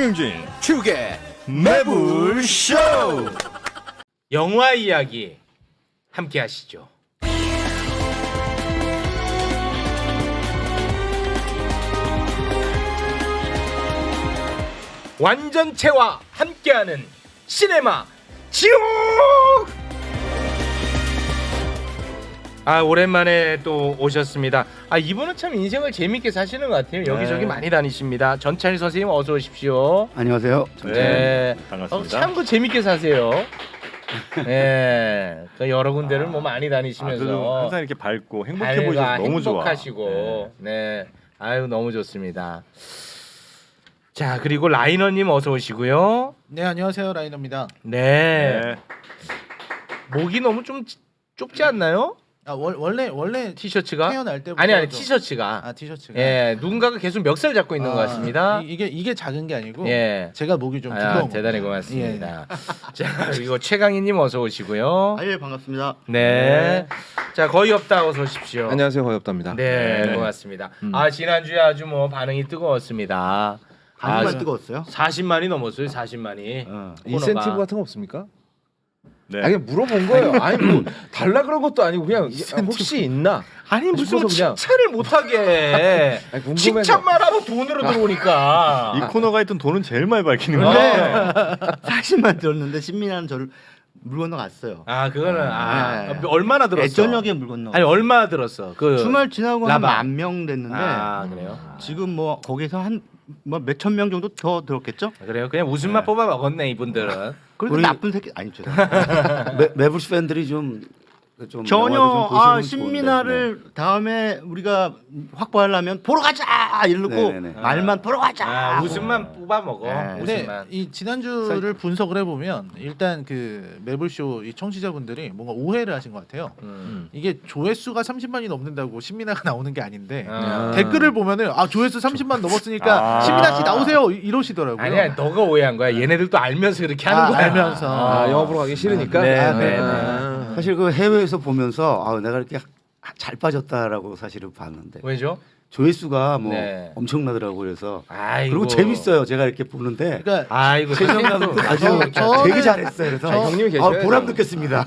정영진 축의 매불쇼. 영화 이야기 함께 하시죠. 완전체와 함께하는 시네마 지옥. 오랜만에 또 오셨습니다. 이분은 참 인생을 재밌게 사시는 것 같아요. 여기저기 많이 다니십니다. 전찬일 선생님 어서 오십시오. 안녕하세요. 네, 반갑습니다. 참 재밌게 사세요. 네, 여러 군데를 뭐 많이 다니시면서 그래도 항상 이렇게 밝고 행복해 보이셔서 너무 좋아. 행복하시고, 네, 아유 너무 좋습니다. 자, 그리고 라이너님 어서 오시고요. 네, 안녕하세요. 라이너입니다. 네, 네. 목이 너무 좀 좁지 않나요? 원래 티셔츠가? 태어날 때부터 아니 좀- 티셔츠가. 티셔츠가. 예, 누군가가 계속 멱살 잡고 있는 것 같습니다. 이게 작은 게 아니고 예. 제가 목이 좀 두꺼운 대단히 겁니다. 고맙습니다. 자, 그리고 최강희님 어서 오시고요. 예, 반갑습니다. 네. 자, 거의 없다 어서 오십시오. 안녕하세요, 거의없답니다. 네, 네. 고맙습니다. 지난주에 아주 뭐 반응이 뜨거웠습니다. 반응만 뜨거웠어요? 40만이 넘었어요. 40만이. 인센티브 같은 거 없습니까? 네. 아니 그냥 물어본 거예요. 아니 뭐 달라 그런 것도 아니고 그냥 혹시 있나? 아니 무슨 싶어서 그냥- 칭찬을 못하게 아니, 궁금해서. 칭찬만 하고 돈으로 들어오니까. 이 코너가 있던 돈은 제일 많이 밝히는 네. 거야. 40만 들었는데 신민아는 저를 물 건너갔어요. 그거는 네. 얼마나 들었어? 애저녁에 물 건너. 아니 얼마나 들었어? 그 주말 지나고 한 라방. 10,000명 됐는데 그래요? 지금 뭐 거기서 한 뭐 몇천 명 정도 더 들었겠죠? 그래요? 그냥 웃음만 뽑아 먹었네 이분들은. 그리고 우리- 나쁜 새끼 아니 죄송합니다. 매불쇼 팬들이 좀 전혀 영화도 좀 보시면 신민아를 다음에 우리가 확보하려면 보러 가자 이러고 네네네. 말만 보러 가자. 웃음만 뽑아 먹어. 네. 근데 웃음만. 이 지난주를 분석을 해보면 일단 그 매불쇼 이 청취자분들이 뭔가 오해를 하신 것 같아요. 이게 조회수가 30만이 넘는다고 신민아가 나오는 게 아닌데 댓글을 보면은 조회수 30만 넘었으니까 신민아 씨 나오세요 이러시더라고요. 아니야, 너가 오해한 거야. 얘네들도 알면서 그렇게 하는 거야. 알면서. 영화 보러 가기 싫으니까. 네, 네. 사실 그 해외에서 보면서 내가 이렇게 잘 빠졌다라고 사실은 봤는데 왜죠? 조회수가 뭐 네. 엄청나더라고 그래서 아이고. 그리고 재밌어요 제가 이렇게 보는데 그러니까 아이고. 최정감도 아주 저는- 되게 잘했어요 그래서 형님이 계셔야 보람 돼요. 느꼈습니다.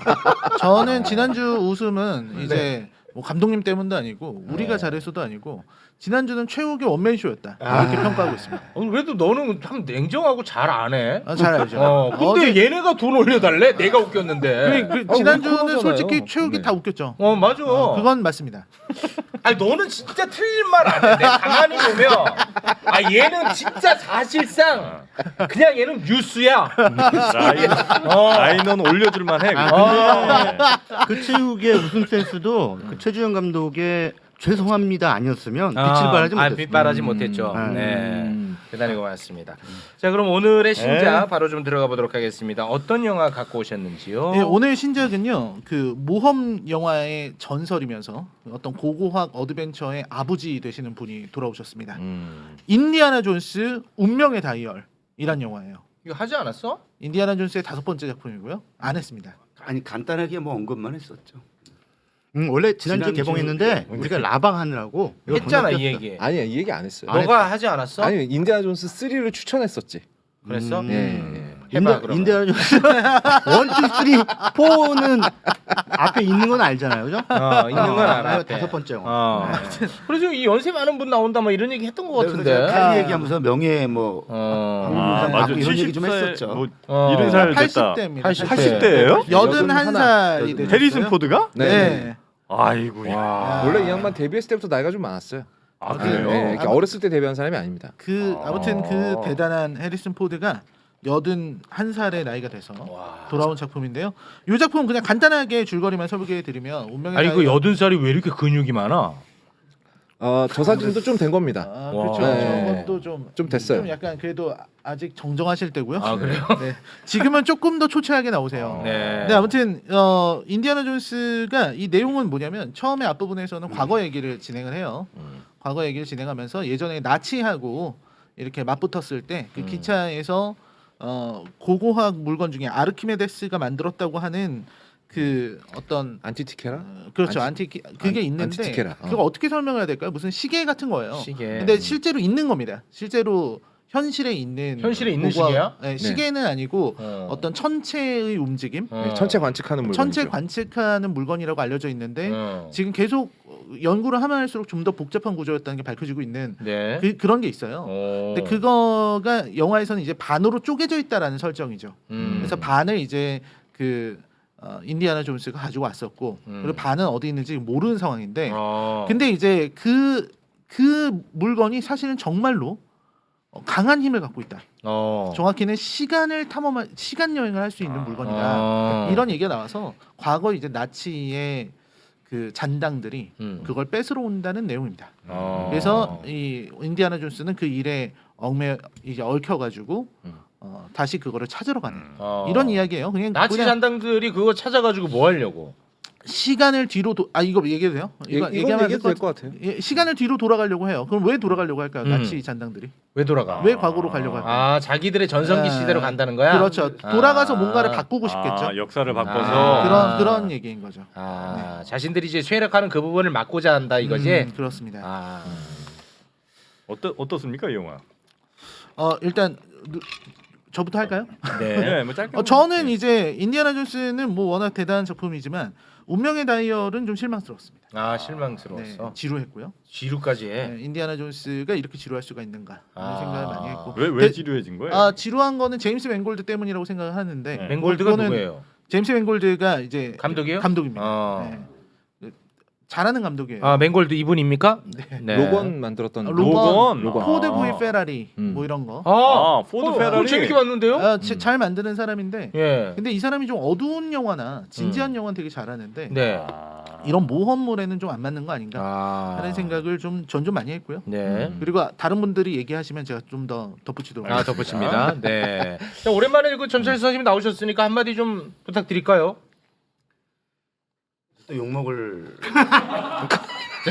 저는 지난주 웃음은 이제 뭐 감독님 때문도 아니고 우리가 잘해서도 아니고 지난주는 최욱의 원맨 쇼였다 이렇게 평가하고 있습니다. 그래도 너는 참 냉정하고 잘 안 해. 잘 알죠. 근데 얘네가 돈 올려달래? 내가 웃겼는데. 지난주는 코너잖아요. 솔직히 최욱이 다 웃겼죠. 맞아. 그건 맞습니다. 아니 너는 진짜 틀린 말 안 해. 내가 가만히 보면 얘는 진짜 사실상 그냥 얘는 뉴스야. 라이너는 올려줄만 해. 그 최욱의 웃음 센스도 그 최주영 감독의 죄송합니다 아니었으면 빛을 발하지 못했어요. 빛발하지 못했죠. 네. 음. 대단히 고맙습니다. 자, 그럼 오늘의 신작 바로 좀 들어가 보도록 하겠습니다. 어떤 영화 갖고 오셨는지요? 네, 오늘 신작은요. 그 모험 영화의 전설이면서 어떤 고고학 어드벤처의 아버지 되시는 분이 돌아오셨습니다. 인디아나 존스 운명의 다이얼이란 영화예요. 이거 하지 않았어? 인디아나 존스의 5번째 작품이고요. 안 했습니다. 아니 간단하게 뭐 언급만 했었죠. 원래 지난주 지난주- 개봉했는데 우리가 라방 하느라고 이거 했잖아 이 건너뛰었어. 얘기. 아니야, 이 얘기 안 했어요. 너가 하지 않았어? 아니 인디아나 존스 3를 추천했었지. 그랬어? 예. 해봐, 그러면. 인디아나 존스 1, 2, 3, 4는 앞에 있는 건 알잖아요, 그죠? 있는 건 알아. 이거 5번째 영화. 그래서 이 연세 많은 분 나온다 뭐 이런 얘기 했던 것 같은데. 그래서 제가 칼 얘기하면서 명예 뭐 맞아. 이런 얘기 좀 70살, 했었죠. 뭐 70살 됐다. 80대입니다. 80대예요? 81살이 되셨어요. 해리슨 포드가? 네. 아이고. 원래 이 양반 데뷔했을 때부터 나이가 좀 많았어요. 그래요? 네, 이렇게 어렸을 때 데뷔한 사람이 아닙니다. 아무튼 그 대단한 해리슨 포드가 81살의 나이가 돼서 돌아온 작품인데요. 이 작품 그냥 간단하게 줄거리만 소개해 드리면 운명의 아니 그 다이얼- 80살이 왜 이렇게 근육이 많아? 저 사진도 좀 된 겁니다. 그렇죠. 네. 저것도 좀 됐어요. 좀 약간 그래도 아직 정정하실 때고요. 그래요? 네. 지금은 조금 더 초췌하게 나오세요. 네. 네, 아무튼 인디아나 존스가 이 내용은 뭐냐면 처음에 앞부분에서는 과거 얘기를 진행을 해요. 과거 얘기를 진행하면서 예전에 나치하고 이렇게 맞붙었을 때 그 기차에서 고고학 물건 중에 아르키메데스가 만들었다고 하는 그 어떤 안티티케라? 그렇죠 그게 있는데 안티티케라. 그거 어떻게 설명해야 될까요? 무슨 시계 같은 거예요. 시계. 근데 실제로 있는 겁니다. 실제로 현실에 있는 시계야? 네, 시계는 아니고 어떤 천체의 움직임, 네, 천체 관측하는 물건이죠. 천체 관측하는 물건이라고 알려져 있는데 지금 계속 연구를 하면 할수록 좀 더 복잡한 구조였다는 게 밝혀지고 있는 네. 그런 게 있어요. 근데 그거가 영화에서는 이제 반으로 쪼개져 있다라는 설정이죠. 그래서 반을 이제 인디아나 존스가 가지고 왔었고 그리고 반은 어디 있는지 모르는 상황인데 근데 이제 그 물건이 사실은 정말로 강한 힘을 갖고 있다. 정확히는 시간 여행을 할 수 있는 물건이다. 이런 얘기가 나와서 과거 이제 나치의 그 잔당들이 그걸 뺏으러 온다는 내용입니다. 그래서 이 인디아나 존스는 그 일에 이제 얽혀가지고 다시 그거를 찾으러 가는 이런 이야기예요. 나치 그냥 잔당들이 그거 찾아가지고 뭐 하려고? 시간을 뒤로 이거 얘기해도 돼요? 이건 얘기하면 얘기해도 될 것 같아요. 시간을 뒤로 돌아가려고 해요. 그럼 왜 돌아가려고 할까요? 나치 잔당들이 왜 돌아가? 왜 과거로 가려고 할까요? 자기들의 전성기 시대로 간다는 거야? 그렇죠. 돌아가서 뭔가를 바꾸고 싶겠죠. 역사를 바꿔서 그런 얘기인 거죠. 자신들이 이제 쇠락하는 그 부분을 막고자 한다 이거지? 그렇습니다. 어떻습니까 이 영화? 일단 저부터 할까요? 네. 뭐 짧게. 저는 이제 인디아나 존스는 뭐 워낙 대단한 작품이지만 운명의 다이얼은 좀 실망스러웠습니다. 실망스러웠어. 네, 지루했고요. 지루까지 해. 네, 인디아나 존스가 이렇게 지루할 수가 있는가 하는 생각을 많이 했고. 왜 지루해진 거예요? 지루한 거는 제임스 맨골드 때문이라고 생각을 하는데. 네. 맨골드가 그거는 누구예요? 제임스 맨골드가 이제 감독이요? 감독입니다. 네. 잘하는 감독이에요. 맨골드 이분입니까? 네. 로건 만들었던 로건. 포드 V 페라리 뭐 이런 거. 포드 페라리. 재밌게 봤는데요? 잘 만드는 사람인데. 예. 근데 이 사람이 좀 어두운 영화나 진지한 영화는 되게 잘하는데 네. 이런 모험물에는 좀 안 맞는 거 아닌가 하는 생각을 전 좀 많이 했고요. 네. 그리고 다른 분들이 얘기하시면 제가 좀 더 덧붙이도록 하겠습니다. 덧붙입니다. 네. 자, 오랜만에 전철 선생님 나오셨으니까 한마디 좀 부탁드릴까요? 또 욕먹을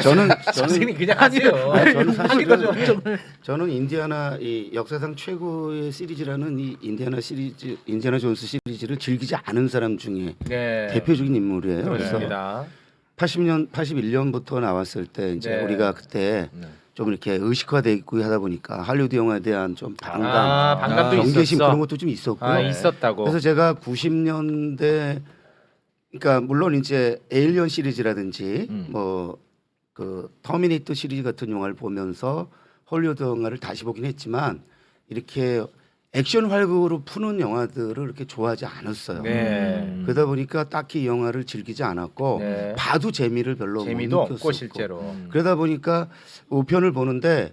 저는 선생님 그냥 하세요. 저는 사실은 하니까 저는 인디아나 이 역사상 최고의 시리즈라는 이 인디아나 존스 시리즈를 즐기지 않은 사람 중에 네. 대표적인 인물이에요. 그래서 그렇습니다. 81년부터 나왔을 때 이제 네. 우리가 그때 좀 이렇게 의식화돼 있고 하다 보니까 할리우드 영화에 대한 좀 반감, 반감도 경계심 있었어. 그런 것도 좀 있었고요. 있었다고. 그래서 제가 90년대 그러니까 물론 이제 에일리언 시리즈라든지 뭐 그 터미네이터 시리즈 같은 영화를 보면서 헐리우드 영화를 다시 보긴 했지만 이렇게 액션 활극으로 푸는 영화들을 이렇게 좋아하지 않았어요. 네. 그러다 보니까 딱히 이 영화를 즐기지 않았고 네. 봐도 재미를 별로 재미도 못 없고 느꼈었고 실제로. 그러다 보니까 5편을 보는데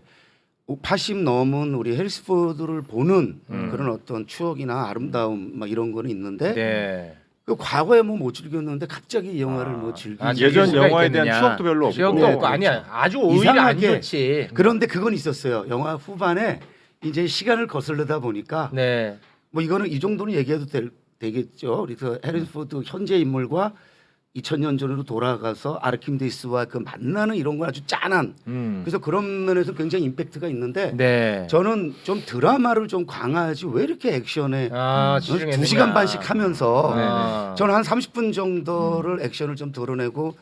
80 넘은 우리 해리스 포드를 보는 그런 어떤 추억이나 아름다움 막 이런 거는 있는데 네. 그 과거에 뭐 못 즐겼는데 갑자기 이 영화를 뭐 즐기지 예전 수가 영화에 대한 있겠느냐. 추억도 별로 없고. 추억도 네, 없고 그렇죠. 아니야. 아주 오히려 안 이상하게 좋지. 그런데 그건 있었어요. 영화 후반에 이제 시간을 거슬러다 보니까 네. 뭐 이거는 이 정도는 얘기해도 되겠죠. 그래서 해리스 포드 현재 인물과 2000년 전으로 돌아가서 아르키미데스와 그 만나는 이런 건 아주 짠한 그래서 그런 면에서 굉장히 임팩트가 있는데 네. 저는 좀 드라마를 좀 강화하지 왜 이렇게 액션에 치중했느냐. 2시간 반씩 하면서 네. 저는 한 30분 정도를 액션을 좀 드러내고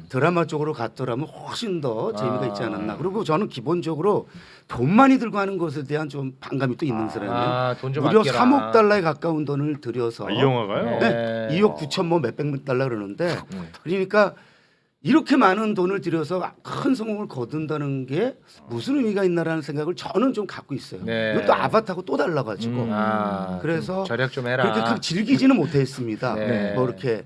드라마 쪽으로 갔더라면 훨씬 더 재미가 있지 않았나. 그리고 저는 기본적으로 돈 많이 들고 하는 것에 대한 좀 반감이 또 있는 사람이에요. 돈 좀 무려 아껴라. 3억 달러에 가까운 돈을 들여서 이 영화가요? 네. 2억 9천 뭐 몇백만 달러 그러는데 그러니까 이렇게 많은 돈을 들여서 큰 성공을 거둔다는 게 무슨 의미가 있나라는 생각을 저는 좀 갖고 있어요. 네. 이것도 아바타하고 또 달라가지고 좀 그래서 절약 좀 해라. 그렇게 큰 즐기지는 못했습니다. 네. 뭐 이렇게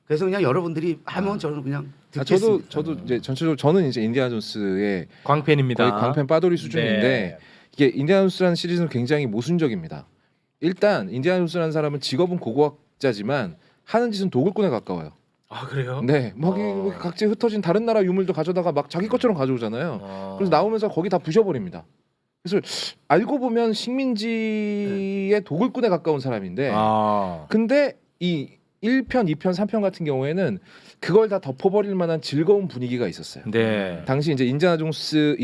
그래서 그냥 여러분들이 하면 저는 그냥 듣겠습니다. 저도 이제 전체적으로 저는 이제 인디아나 존스의 광팬입니다. 거의 광팬 빠돌이 수준인데 네. 이게 인디아나 존스라는 시리즈는 굉장히 모순적입니다. 일단 인디아나 존스라는 사람은 직업은 고고학자지만 하는 짓은 도굴꾼에 가까워요. 그래요? 네, 막 각지 흩어진 다른 나라 유물도 가져다가 막 자기 것처럼 가져오잖아요. 그래서 나오면서 거기 다 부셔버립니다. 그래서 알고 보면 식민지의 도굴꾼에 가까운 사람인데, 근데 이 1편, 2편, 3편 같은 경우에는 그걸 다 덮어버릴 만한 즐거운 분위기가 있었어요. 네. 당시 이제 인디아나 존스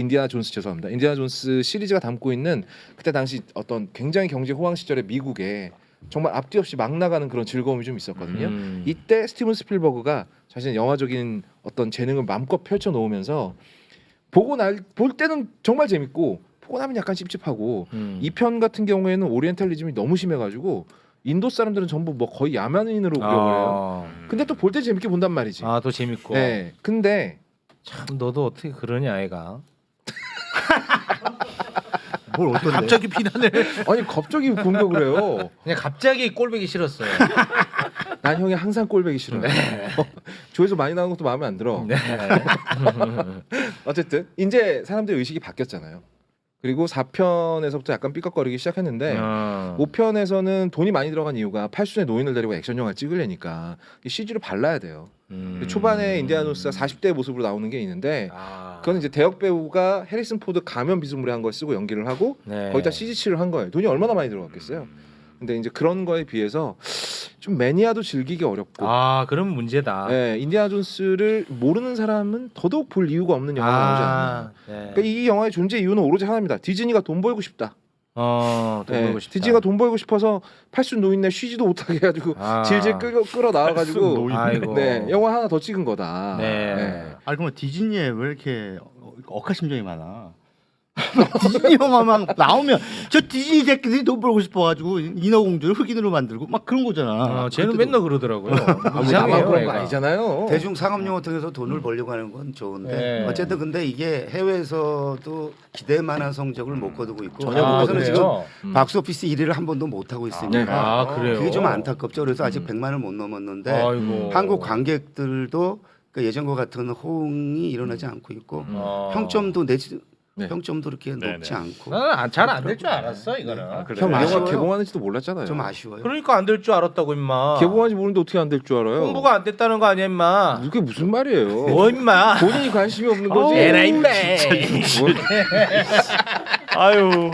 죄송합니다. 인디아나 존스 시리즈가 담고 있는 그때 당시 어떤 굉장히 경제 호황 시절의 미국에 정말 앞뒤 없이 막 나가는 그런 즐거움이 좀 있었거든요. 이때 스티븐 스필버그가 자신의 영화적인 어떤 재능을 마음껏 펼쳐 놓으면서 볼 때는 정말 재밌고 타고나면 약간 찝찝하고 2편 같은 경우에는 오리엔탈리즘이 너무 심해가지고 인도 사람들은 전부 뭐 거의 야만인으로 그려버려요. 근데 또 볼 때 재밌게 본단 말이지. 아또 재밌고. 네. 근데 참 너도 어떻게 그러냐 애가. 뭘 어떤데? 갑자기 비난을. 아니 갑자기 공격을 해요. 그냥 갑자기 꼴보기 싫었어요. 난 형이 항상 꼴보기 싫어. 조회수 많이 나오는 것도 마음에 안 들어. 네. 어쨌든 이제 사람들의 의식이 바뀌었잖아요. 그리고 4편에서부터 약간 삐걱거리기 시작했는데 5편에서는 돈이 많이 들어간 이유가 팔순의 노인을 데리고 액션 영화를 찍으려니까 CG를 발라야 돼요. 초반에 인디아나 존스가 40대의 모습으로 나오는 게 있는데 그건 이제 대역 배우가 해리슨 포드 가면 비스무리한 걸 쓰고 연기를 하고 네. 거기다 CG 칠을 한 거예요. 돈이 얼마나 많이 들어갔겠어요. 근데 이제 그런 거에 비해서 좀 매니아도 즐기기 어렵고 아 그럼 문제다. 네, 인디아나 존스를 모르는 사람은 더더욱 볼 이유가 없는 영화가 나오지 않나. 네. 그러니까 이 영화의 존재 이유는 오로지 하나입니다. 디즈니가 돈 벌고 싶다. 돈 네, 벌고 싶다. 디즈니가 돈 벌고 싶어서 팔순 노인네 쉬지도 못하게 해가지고 질질 끌어 나와가지고 아이고. 네, 영화 하나 더 찍은 거다. 네. 아니 그러면 디즈니에 왜 이렇게 억하심정이 많아? 디즈니 영화만 나오면 저 디즈니 새끼들이 돈 벌고 싶어가지고 인어공주를 흑인으로 만들고 막 그런 거잖아. 쟤는 맨날 그러더라고요. 나만 이상해요. 그런 거 애가. 아니잖아요. 대중 상업 영화 통해서 돈을 벌려고 하는 건 좋은데 네. 어쨌든 근데 이게 해외에서도 기대만한 성적을 못 거두고 있고 전혀 못 한국에서는 지금 그래요? 박스오피스 1위를 한 번도 못 하고 있으니까 아, 그래요? 그게 좀 안타깝죠. 그래서 아직 100만을 못 넘었는데 아이고. 한국 관객들도 그 예전과 같은 호응이 일어나지 않고 있고 평점도 네. 평점도 그렇게 네네. 높지 않고 나는 잘 안 될 줄 알았어 이거는. 그래. 형, 이 영화 아쉬워요. 개봉하는지도 몰랐잖아요. 좀 아쉬워요. 그러니까 안 될 줄 알았다고 임마. 개봉한지 모르는데 어떻게 안 될 줄 알아요? 홍보가 안 됐다는 거 아니야 임마. 그게 무슨 말이에요? 뭐 임마. 본인이 관심이 없는 거지. 에라 임마. 아유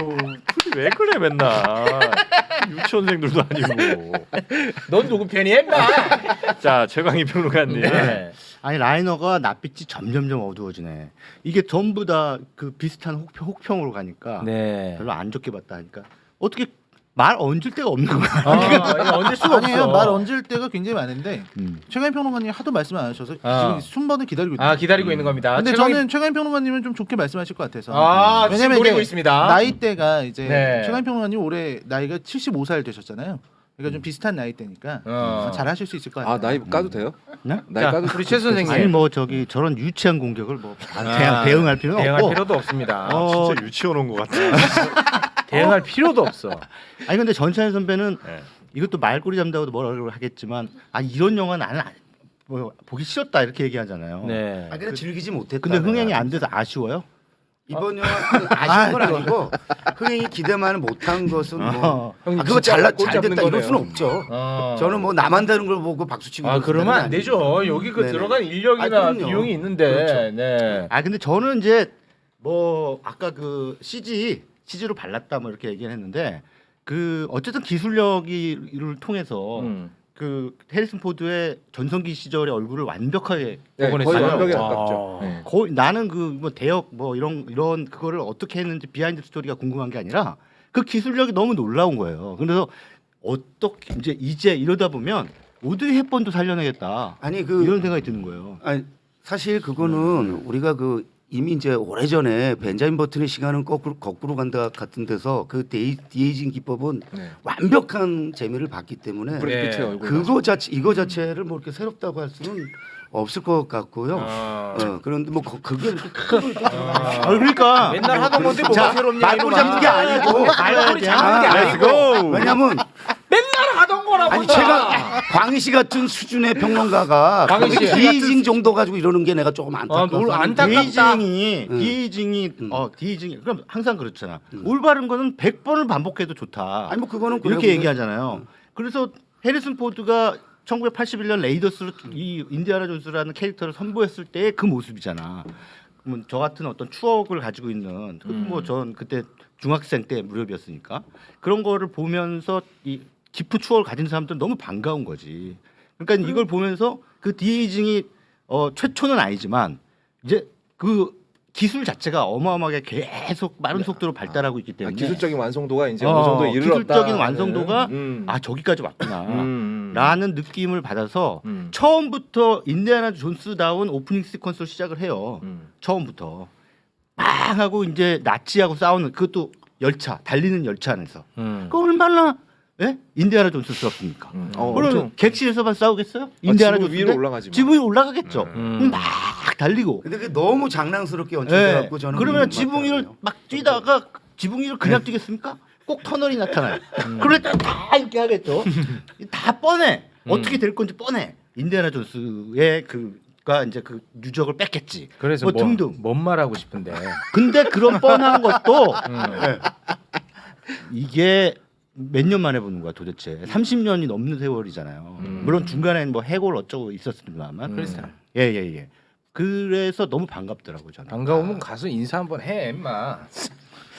왜 그래 맨날 유치원생들도 아니고. 넌 누구 편이야 임마. 자 최강희 평론가님. 네. 아니 라이너가 낯빛이 점점점 어두워지네. 이게 전부 다 그 비슷한 혹평으로 가니까 네. 별로 안 좋게 봤다니까. 어떻게 말 얹을 데가 없는 거야. 이거 얹을 수가 아니에요. 없어. 말 얹을 때가 굉장히 많은데 최강 평론가님 하도 말씀 안 하셔서 지금 순번을 기다리고 있어요. 기다리고 있는 겁니다. 근데 최강희- 저는 최강 평론가님은 좀 좋게 말씀하실 것 같아서. 지금 왜냐면 노리고 이제 있습니다. 나이대가 이제 네. 최강 평론가님 올해 나이가 75살 되셨잖아요. 그러니까 좀 비슷한 나이대니까 잘 하실 수 있을 것 같아요. 아 나이 까도 돼요? 네? 나이 자, 까도 우리 최 선생님 아니 뭐 저기 저런 유치한 공격을 뭐 대응할 필요는 대응할 없고. 필요도 없습니다. 진짜 유치원 온 것 같아. 대응할 필요도 없어. 아니 근데 전찬일 선배는 네. 이것도 말꼬리 잡는다고도 뭐라고 하겠지만 이런 영화 나는 뭐 보기 싫었다 이렇게 얘기하잖아요. 네. 아, 근데 즐기지 못했다. 근데 흥행이 안 돼서 아쉬워요? 이번 영화 아쉬운 건 아니고 흥행이 기대만을 못한 것은 뭐 형님 그거 진짜 잘 잡는 됐다 이럴 거네요. 수는 없죠. 저는 뭐 나만 다른 걸 보고 박수 치고 그럴 그러면 안 생각은 되죠. 여기 그 네네. 들어간 인력이나 그럼요. 비용이 있는데. 그렇죠. 네. 근데 저는 이제 뭐 아까 그 CG로 발랐다 뭐 이렇게 얘기를 했는데 그 어쨌든 기술력을 통해서 그 해리슨 포드의 전성기 시절의 얼굴을 완벽하게 네, 거의 복원했어요. 완벽에 와. 가깝죠. 네. 거의 나는 그 뭐 대역 뭐 이런 그거를 어떻게 했는지 비하인드 스토리가 궁금한 게 아니라 그 기술력이 너무 놀라운 거예요. 그래서 어떻게 이제 이러다 보면 오드리 헵번도 살려내겠다. 아니 그 이런 생각이 드는 거예요. 아니 사실 그거는 우리가 그 이미 이제 오래전에 벤자민 버튼의 시간은 거꾸로 간다 같은 데서 그 디에이징 기법은 네. 완벽한 재미를 봤기 때문에 브래드 피트의 네. 얼굴. 이거 자체를 뭐 이렇게 새롭다고 할 수는 없을 것 같고요. 그런데 뭐 그게 이렇게 큰 그러니까 맨날 하던 건데 뭐가 새롭냐 말꼬리 이놈아. 잡는 게 아니고 말꼬리 잡는 게 아니고 왜냐면 맨날 하던 거라고. 아니 제가 광희 씨 같은 수준의 평론가가 광희 씨 디에이징 정도 가지고 이러는 게 내가 조금 안타까워. 안타깝다. 디에이징이 그럼 항상 그렇잖아. 올바른 거는 100번을 반복해도 좋다. 아니 뭐 그거는 이렇게 그래요. 얘기하잖아요. 그래서 해리슨 포드가 1981년 레이더스로 이 인디아나 존스라는 캐릭터를 선보였을 때의 그 모습이잖아. 그러면 저 같은 어떤 추억을 가지고 있는 뭐전 그때 중학생 때 무렵이었으니까 그런 거를 보면서 이 깊은 추억을 가진 사람들은 너무 반가운 거지. 그러니까 이걸 보면서 그 디에이징이 최초는 아니지만 이제 그 기술 자체가 어마어마하게 계속 빠른 속도로 발달하고 있기 때문에 기술적인 완성도가 이제 어느 정도 이르렀다. 기술적인 완성도가 저기까지 왔구나 라는 느낌을 받아서 처음부터 인디아나 존스다운 오프닝 시퀀스로 시작을 해요. 처음부터 막 하고 이제 나치하고 싸우는 그것도 열차 달리는 열차 안에서 그 얼마나 예? 인디아나 존스스럽습니까? 그럼 엄청 객실에서만 싸우겠어요? 인디아나 지붕 존스 위로 올라가지 마. 지붕 위로 올라가겠죠. 막 달리고. 근데 그게 너무 장난스럽게 예. 연출돼갖고 저는 그러면 그 지붕 위를 맞더라고요. 막 뛰다가 지붕 위를 그냥 뛰겠습니까? 꼭 터널이 나타나요. 그럴 때 다 이렇게 하겠죠. 다 뻔해. 어떻게 될 건지 뻔해. 인디아나 존스의 그가 이제 그 유적을 뺐겠지. 그래서 뭐 뭐, 등등. 뭔 말하고 싶은데. 근데 그런 뻔한 것도 예. 이게 몇 년 만에 보는 거야 도대체. 30년이 넘는 세월이잖아요. 물론 중간에는 뭐 해골 어쩌고 있었습니다만. 크리스탈. 예예예. 그래서 너무 반갑더라고 저는. 반가우면 가서 인사 한번 해, 임마.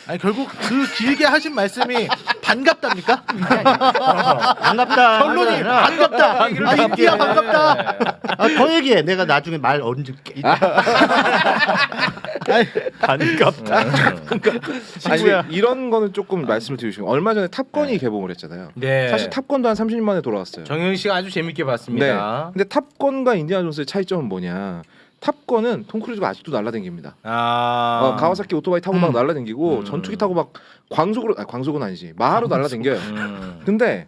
아니 결국 그 길게 하신 말씀이 반갑답니까? 반갑다. 결론이 아니라 반갑다. 아 인디아 반갑다. 더 얘기해. 내가 나중에 말 얹을게. 반갑다. 아니 이런 거는 조금 말씀을 드리시고 얼마 전에 탑건이 개봉을 했잖아요. 네. 사실 탑건도 한 30년 만에 돌아왔어요. 정영 씨가 아주 재밌게 봤습니다. 근데 탑건과 인디아나 존스의 차이점은 뭐냐? 탑건은 톰 크루즈가 아직도 날라다닙니다. 가와사키 오토바이 타고 막 날라다니고 전투기 타고 막 광속은 아니지 마하로 날라다녀요. 근데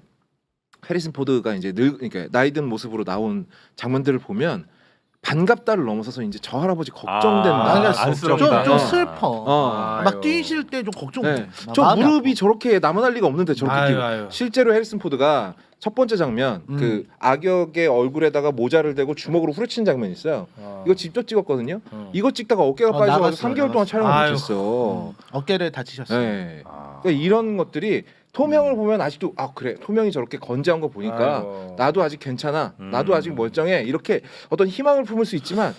해리슨 포드가 이제 그러니까 나이 든 모습으로 나온 장면들을 보면 반갑다를 넘어서서 이제 저 할아버지 걱정된다. 그러니까 안쓰럽다. 좀 슬퍼. 어. 막 뛰실 때 좀 걱정돼. 네. 저 무릎이 저렇게 남아날 리가 없는데 저렇게 아유, 뛰고 아유. 실제로 해리슨 포드가 첫 번째 장면 그 악역의 얼굴에다가 모자를 대고 주먹으로 후려치는 장면이 있어요. 이거 직접 찍었거든요. 이거 찍다가 어깨가 빠져서 나갔어, 3개월 동안 촬영을 아유. 못했어. 어깨를 다치셨어요. 네. 그러니까 이런 것들이 톰 형을 보면 아직도 아 그래 톰 형이 저렇게 건재한 거 보니까 아이고. 나도 아직 괜찮아. 나도 아직 멀쩡해. 이렇게 어떤 희망을 품을 수 있지만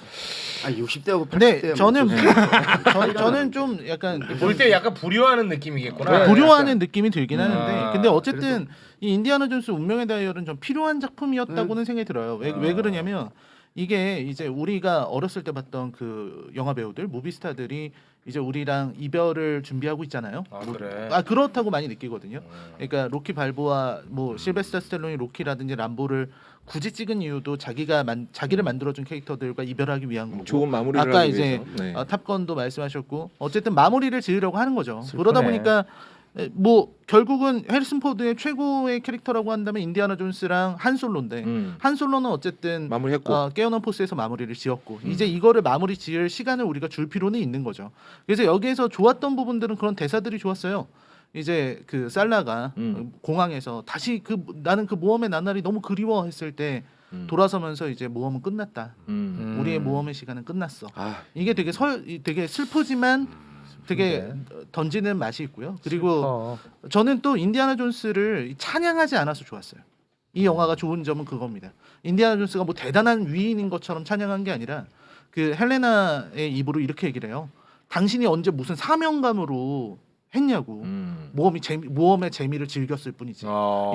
아 60대하고 80대. 근데 저는 좀 약간 볼 때 약간 불효하는 느낌이겠구나. 불효하는 느낌이 들긴 하는데 아, 근데 어쨌든 이 인디아나 존스 운명의 다이얼은 좀 필요한 작품이었다고는 생각이 들어요. 왜 그러냐면 이게 이제 우리가 어렸을 때 봤던 그 영화 배우들, 무비스타들이 이제 우리랑 이별을 준비하고 있잖아요. 아, 그래. 그렇다고 많이 느끼거든요. 그러니까 로키 발보아, 뭐 실베스터 스텔론이 로키라든지 람보를 굳이 찍은 이유도 자기를 만들어준 캐릭터들과 이별하기 위한 거고. 좋은 마무리를 아까 하기 이제 위해서. 네. 탑건도 말씀하셨고 어쨌든 마무리를 지으려고 하는 거죠. 슬프네. 그러다 보니까 뭐 결국은 해리슨 포드의 최고의 캐릭터라고 한다면 인디아나 존스랑 한 솔로인데 한 솔로는 어쨌든 마무리했고 깨어난 포스에서 마무리를 지었고 이제 이거를 마무리 지을 시간을 우리가 줄 필요는 있는 거죠. 그래서 여기에서 좋았던 부분들은 그런 대사들이 좋았어요. 이제 그 살라가 공항에서 다시 나는 그 모험의 나날이 너무 그리워했을 때 돌아서면서 이제 모험은 끝났다. 우리의 모험의 시간은 끝났어. 아, 이게 되게 슬프지만 되게 던지는 맛이 있고요. 그리고 저는 또 인디아나 존스를 찬양하지 않아서 좋았어요. 이 영화가 좋은 점은 그겁니다. 인디아나 존스가 뭐 대단한 위인인 것처럼 찬양한 게 아니라 그 헬레나의 입으로 이렇게 얘기를 해요. 당신이 언제 무슨 사명감으로 했냐고. 모험의 재미를 즐겼을 뿐이지.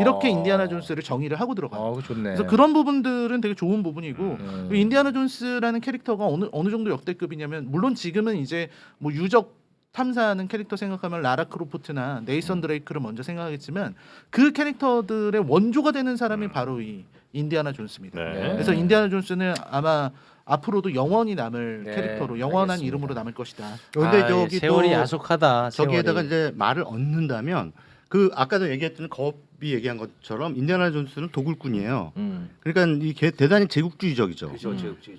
이렇게 인디아나 존스를 정의를 하고 들어가요. 좋네. 그래서 그런 부분들은 되게 좋은 부분이고 그리고 인디아나 존스라는 캐릭터가 어느 정도 역대급이냐면 물론 지금은 이제 뭐 유적 탐사하는 캐릭터 생각하면 라라 크로프트나 네이선 드레이크를 먼저 생각하겠지만 그 캐릭터들의 원조가 되는 사람이 바로 이 인디아나 존스입니다. 네. 그래서 인디아나 존스는 아마 앞으로도 영원히 남을 네, 캐릭터로 영원한 알겠습니다. 이름으로 남을 것이다. 근데 저기 세월이 또 야속하다. 저기에다가 세월이. 이제 말을 얻는다면 그 아까도 얘기했던 겁이 얘기한 것처럼 인디아나 존스는 도굴꾼이에요. 그러니까 이게 대단히 제국주의적이죠.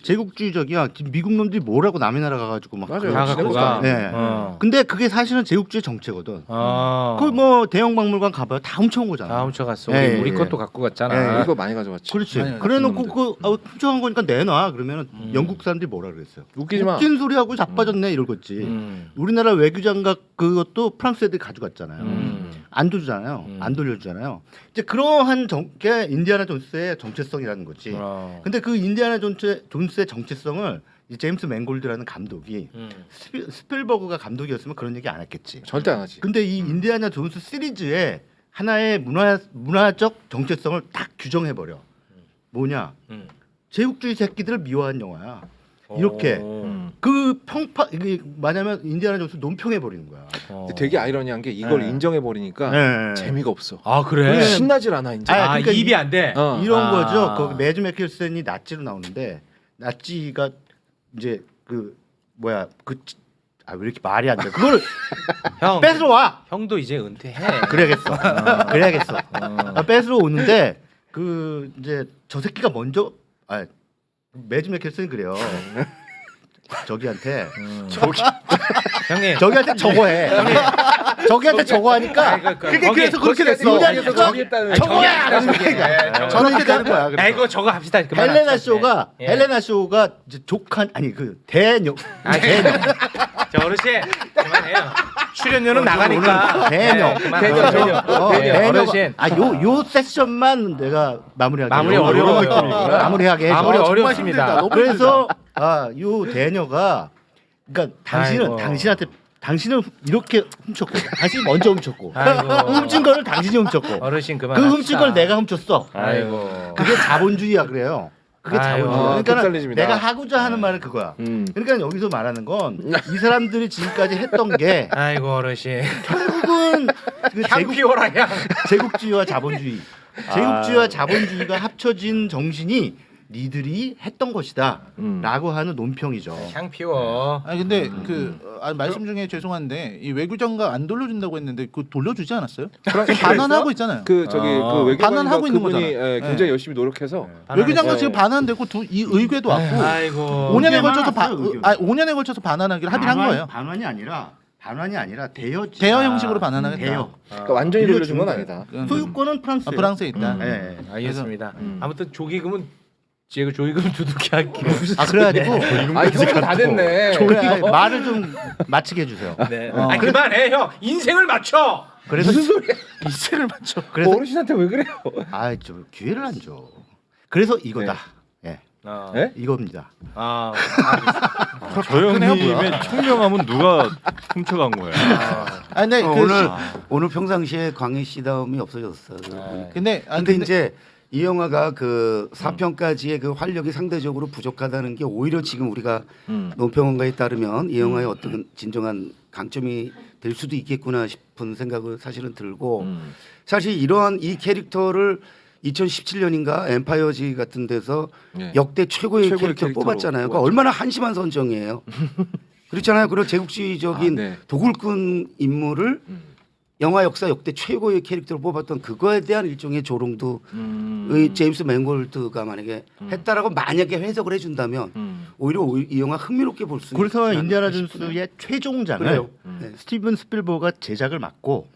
제국주의적이야. 미국 놈들이 뭐라고 남의 나라 가가지고 막 맞아요. 그런 다 짓 갖고 하고 가. 네. 근데 그게 사실은 제국주의 정체거든. 그 뭐 대형 박물관 가봐요. 다 훔쳐온 거잖아. 다 훔쳐갔어. 예, 우리 예. 것도 갖고 갔잖아. 이거 많이 가져왔지. 그렇지. 아니, 그래놓고 그놈들. 훔쳐간 거니까 내놔. 그러면 영국 사람들이 뭐라 그랬어요? 웃기지 마. 웃긴 소리하고 자빠졌네 이러겠지. 우리나라 외교장갑 그것도 프랑스 애들이 가져갔잖아요. 안 줘주잖아요. 안 돌려주잖아요. 이제 그러한 게 인디아나 존스의 정체성이라는 거지. 근데 그 인디아나 존스의 정체성을 이 제임스 맨골드라는 감독이 스필버그가 감독이었으면 그런 얘기 안 했겠지. 절대 안 하지. 근데 이 인디아나 존스 시리즈의 하나의 문화적 정체성을 딱 규정해 버려. 뭐냐? 제국주의 새끼들을 미워한 영화야. 이렇게 그 평파 이게 뭐냐면 인디아나 존스 논평해 버리는 거야. 근데 되게 아이러니한 게 이걸 네. 인정해 버리니까 네. 재미가 없어. 아 그래? 신나질 않아 이제. 아, 그러니까 입이 안 돼. 이런 아. 거죠. 거기 매주 맥켈센이 나치로 나오는데 나치가 이제 그 뭐야 그 왜 이렇게 말이 안 돼? 그거를 형 뺏으러 와. 형도 이제 은퇴해. 그래야겠어. 그래야겠어. 뺏으러 오는데 그 이제 저 새끼가 먼저 매즈 맥켈슨 그래요. 저기한테 형님 저기한테 저거 해. 저기한테 저거 하니까 그래서 그렇게 됐어. 저거야. 저렇게 되는 거야. 그래서. 이거 저거 합시다. 헬레나 쇼가 예. 헬레나 쇼가 이제 족한 아니 그 대녀 대녀 저 어르신 그만해요. 출연료는 나가니까. 대녀 대녀 어르신. 요 세션만 내가 마무리 어려워요. 마무리하게 해줘. 마무리 정말 어렵습니다. 힘들다. 너무 그래서 요 대녀가 그러니까 아이고. 당신은 이렇게 훔쳤고 당신이 먼저 훔쳤고 아이고. 훔친 거를 당신이 훔쳤고 어르신 그만. 그 훔친 걸 내가 훔쳤어. 아이고. 그게 자본주의야 그래요. 그게 아이고. 자본주의. 그러니까 급살리집니다. 내가 하고자 하는 말은 그거야. 음. 그러니까 여기서 말하는 건 이 사람들이 지금까지 했던 게 아이고 어르신. 결국은 그 향 피워라 향. 제국주의와 자본주의, 제국주의와 자본주의가 합쳐진 정신이 니들이 했던 것이다라고 하는 논평이죠. 향 피워. 아니 근데 말씀 중에 죄송한데 이 외교장관 안 돌려준다고 했는데 그 돌려주지 않았어요? 반환하고 있잖아요. 그 외교관과 반환하고 있는 그분이 거잖아. 예, 굉장히 열심히 노력해서 외교장관 지금 반환되고 이 의궤도 왔고 아이고. 5년에 걸쳐서 의궤. 5년에 걸쳐서 반환하기를 합의를 한 거예요. 반환이 아니라 대여 형식으로 반환하겠다. 대여. 그러니까 완전히 이거 돌려준 건 주는 아니다. 소유권은 프랑스. 프랑스에 있다. 네. 알겠습니다. 아무튼 조기금은 제가 조기금 두둑히 할게요. 그래가지고 형도 다 됐네. 그래, 말을 좀 마치게 해주세요. 네. 그만해 형. 인생을 맞춰. 그래서 무슨 소리야? 이세를 맞춰. 그래서 어르신한테 왜 그래요? 좀 기회를 안 줘. 그래서 이거다. 예, 예? 이겁니다. 저 형님의 총명함은 누가 훔쳐간 거야? 근데 오늘 평상시에 광해 씨다움이 없어졌어. 근데 근데 이제 이 영화가 그 4편까지의 그 활력이 상대적으로 부족하다는 게 오히려 지금 우리가 논평원가에 따르면 이 영화의 어떤 진정한 강점이 될 수도 있겠구나 싶은 생각을 사실은 들고 사실 이러한 이 캐릭터를 2017년인가 엠파이어지 같은 데서 네. 역대 최고의 캐릭터 캐릭터로 뽑았잖아요. 그러니까 얼마나 한심한 선정이에요. 그렇잖아요. 그런 제국주의적인 네. 도굴꾼 인물을 영화 역사 역대 최고의 캐릭터로 뽑았던 그거에 대한 일종의 조롱도 의 제임스 맨골드가 만약에 했다라고 만약에 해석을 해준다면 오히려 이 영화 흥미롭게 볼 수 있지 그래서 않을까 인디아나 싶어요. 존스의 최종장을 그래요. 네. 스티븐 스필버그가 제작을 맡고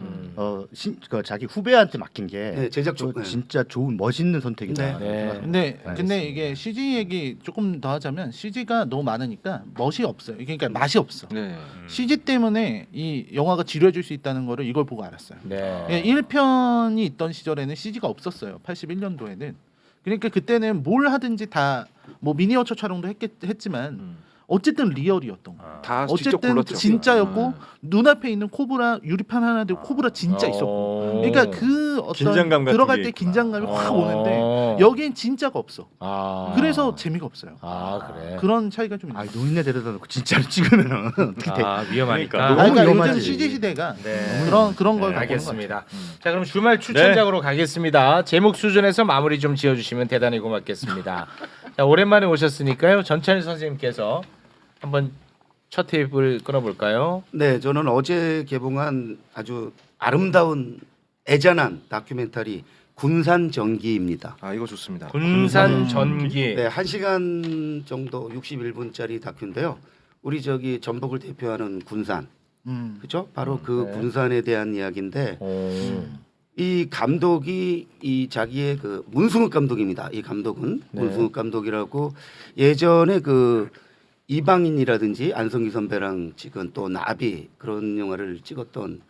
자기 후배한테 맡긴 게 네, 제작 쪽 네. 진짜 좋은 멋있는 선택이다. 근데 이게 CG 얘기 조금 더 하자면 CG가 너무 많으니까 멋이 없어요. 그러니까 맛이 없어. 네. CG 때문에 이 영화가 지루해질 수 있다는 거를 이걸 보고 알았어요. 네. 1편이 있던 시절에는 CG가 없었어요. 81년도에는. 그러니까 그때는 뭘 하든지 다 뭐 미니어처 촬영도 했지만 어쨌든 리얼이었던 거예요. 다 직접 어쨌든 골랐죠. 진짜였고 눈앞에 있는 코브라 유리판 하나 들고 코브라 진짜 있었고. 그러니까 그 어떤 긴장감 같은 들어갈 게 때 있구나. 긴장감이 확 오는데 여기엔 진짜가 없어. 그래서 재미가 없어요. 그래. 그런 차이가 좀 있는. 노인네 데려다 놓고 진짜로 찍으면은 위험하니까. 너무 그러니까 요즘 위험하지. CG 시대가 네. 그런 걸 갖고 오는 것 같아요. 알겠습니다. 자 그럼 주말 추천작으로 가겠습니다. 제목 수준에서 마무리 좀 지어주시면 대단히 고맙겠습니다. 자 오랜만에 오셨으니까요. 전찬일 선생님께서 한번 첫 테이프를 끊어볼까요? 네, 저는 어제 개봉한 아주 아름다운 애잔한 다큐멘터리 군산 전기입니다. 이거 좋습니다. 군산 전기. 네, 1시간 정도 61분짜리 다큐인데요. 우리 저기 전북을 대표하는 군산, 그렇죠? 바로 그 네. 군산에 대한 이야기인데 이 감독이 이 자기의 그 문승욱 감독입니다. 이 감독은 네. 문승욱 감독이라고 예전에 그 이방인이라든지 안성기 선배랑 찍은 또 나비 그런 영화를 찍었던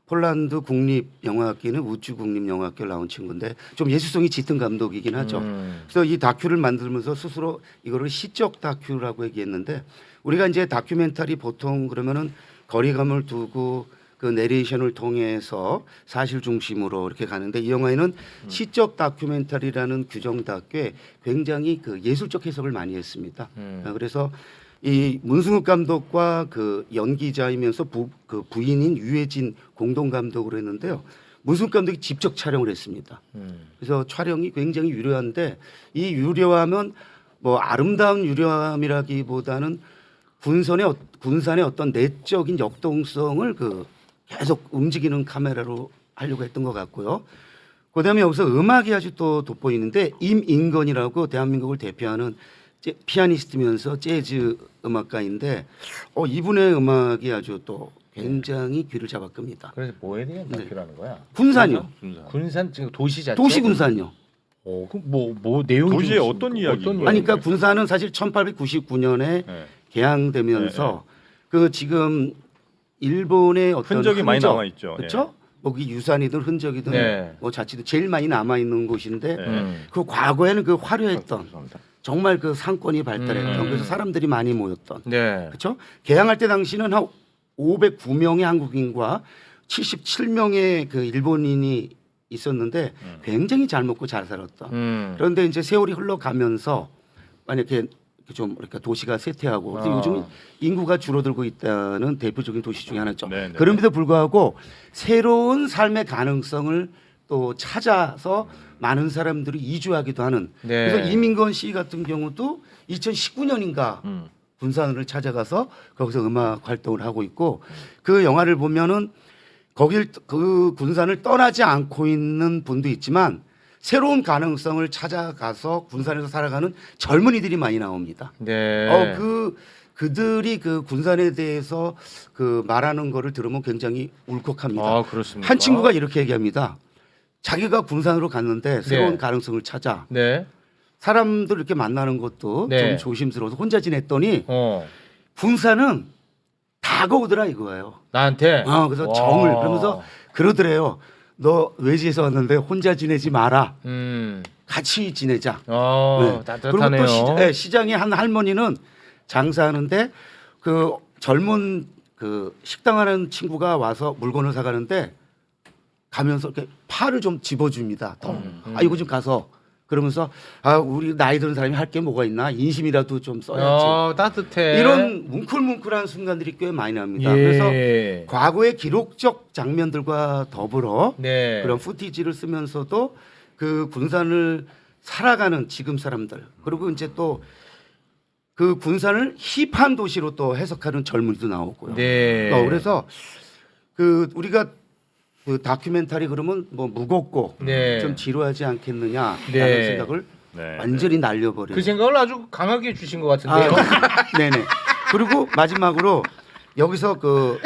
폴란드 국립영화학기는 우주국립영화학교를 나온 친구인데 좀 예술성이 짙은 감독이긴 하죠. 그래서 이 다큐를 만들면서 스스로 이거를 시적 다큐라고 얘기했는데 우리가 이제 다큐멘터리 보통 그러면은 거리감을 두고 그 내레이션을 통해서 사실 중심으로 이렇게 가는데 이 영화에는 시적 다큐멘터리라는 규정 다큐에 굉장히 그 예술적 해석을 많이 했습니다. 그래서 이 문승욱 감독과 그 연기자이면서 그 부인인 유해진 공동 감독으로 했는데요. 문승욱 감독이 직접 촬영을 했습니다. 그래서 촬영이 굉장히 유려한데 이 유려함은 뭐 아름다운 유려함이라기보다는 군산의 어떤 내적인 역동성을 그 계속 움직이는 카메라로 하려고 했던 것 같고요. 그다음에 여기서 음악이 아주 또 돋보이는데 임인건이라고 대한민국을 대표하는 피아니스트면서 재즈 음악가인데 이분의 음악이 아주 또 굉장히 귀를 잡아끕니다. 그래서 뭐에 대한 다큐라는 거야? 군산이요. 군산 지금 도시 자체. 도시 군산요. 그럼 뭐 내용이 도시에 좀 어떤 이야기? 어떤 아니 그러니까 군산은 사실 1899년에 네. 개항되면서 그 지금 일본의 어떤 흔적이 많이 남아 있죠. 그렇죠? 거기 유산이든 흔적이든 네. 뭐 자치도 제일 많이 남아 있는 곳인데 네. 그 과거에는 그 화려했던 정말 그 상권이 발달했던 음. 그래서 사람들이 많이 모였던 네. 그렇죠? 개항할 때 당시는 한 509명의 한국인과 77명의 그 일본인이 있었는데 굉장히 잘 먹고 잘 살았던. 그런데 이제 세월이 흘러가면서 만약에 좀 이렇게 도시가 쇠퇴하고 근데 요즘 인구가 줄어들고 있다는 대표적인 도시 중에 하나죠. 네네. 그럼에도 불구하고 새로운 삶의 가능성을 또 찾아서 많은 사람들이 이주하기도 하는. 네. 그래서 이민건 씨 같은 경우도 2019년인가 군산을 찾아가서 거기서 음악 활동을 하고 있고 그 영화를 보면은 거길 그 군산을 떠나지 않고 있는 분도 있지만 새로운 가능성을 찾아가서 군산에서 살아가는 젊은이들이 많이 나옵니다. 네. 그들이 그 군산에 대해서 그 말하는 거를 들으면 굉장히 울컥합니다. 아, 그렇습니까? 한 친구가 이렇게 얘기합니다. 자기가 군산으로 갔는데 새로운 네. 가능성을 찾아 네. 사람들 이렇게 만나는 것도 네. 좀 조심스러워서 혼자 지냈더니 어. 군산은 다가오더라 이거예요. 나한테. 그래서 와. 정을 그러면서 그러더래요. 너 외지에서 왔는데 혼자 지내지 마라. 같이 지내자. 네. 따뜻하네요. 그리고 또 시장에 한 할머니는 장사하는데 그 젊은 그 식당하는 친구가 와서 물건을 사가는데 가면서 이렇게 팔을 좀 집어줍니다. 이거 좀 가서 그러면서 우리 나이 드는 사람이 할 게 뭐가 있나 인심이라도 좀 써야지. 따뜻해. 이런 뭉클뭉클한 순간들이 꽤 많이 납니다. 예. 그래서 과거의 기록적 장면들과 더불어 네. 그런 푸티지를 쓰면서도 그 군산을 살아가는 지금 사람들 그리고 이제 또 그 군산을 힙한 도시로 또 해석하는 젊은이도 나오고요. 네. 그래서 그 우리가 그 다큐멘터리 그러면 뭐 무겁고 네. 좀 지루하지 않겠느냐라는 네. 생각을 네. 완전히 날려버려요. 그 생각을 아주 강하게 주신 것 같은데요. 네네. 그리고 마지막으로 여기서 그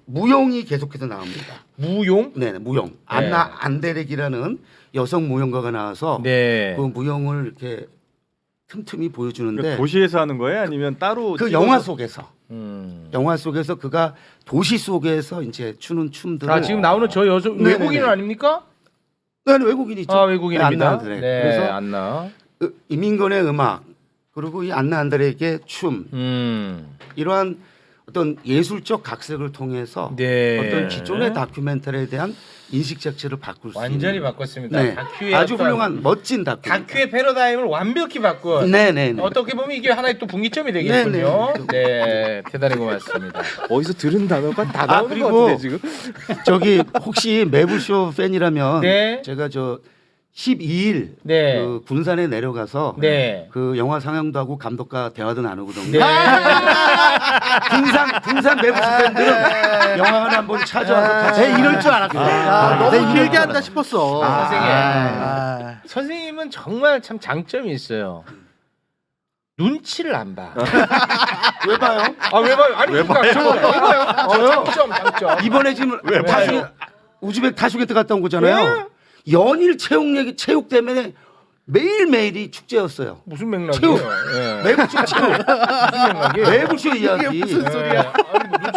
무용이 계속해서 나옵니다. 무용? 네네, 무용. 안나 안데렉이라는 여성 무용가가 나와서 네. 그 무용을 이렇게 틈틈이 보여주는데 그러니까 도시에서 하는 거예요? 아니면 따로 그 찍어서- 영화 속에서 영화 속에서 그가 도시 속에서 이제 추는 춤들을 지금 나오는 저 여성 네네네. 외국인은 아닙니까? 네, 외국인이죠. 외국인입니다. 안나 안데렉. 네, 그래서 안나. 이민건의 음악 그리고 이 안나 안데렉의 춤 이러한 어떤 예술적 각색을 통해서 네. 어떤 기존의 다큐멘터리에 대한 인식 자체를 바꿀 수 완전히 있는 바꿨습니다. 네. 다큐의 아주 어떤 훌륭한 멋진 다큐. 다큐의 패러다임을 완벽히 바꾼. 네네네. 어떻게 보면 이게 하나의 또 분기점이 되겠군요. 네, 대단히 고맙습니다. 어디서 들은 단어가 다 나오는 그리고 것 같은데 지금. 저기 혹시 매불쇼 팬이라면 네. 제가 저 12일 네. 그 군산에 내려가서 네. 그 영화 상영도 하고 감독과 대화도 나누거든요. 네. 군산 매불쇼 팬들은 영화관에 한번 찾아와서 같이 이럴 줄 알았어요. 너무 길게 한다 싶었어. 선생님. 선생님은 정말 참 장점이 있어요. 눈치를 안 봐. 왜 봐요? 왜 봐요? 아니, 그러니까 저요. 장점. 이번에 지금 우즈벡 타슈게트 갔다 온 거잖아요. 연일 체육 때문에 매일매일이 축제였어요. 무슨 맥락이에요? 체육. 예. 매불쇼 체육. 무슨 맥락이에요? 매불쇼 이야기. 무슨 소리야?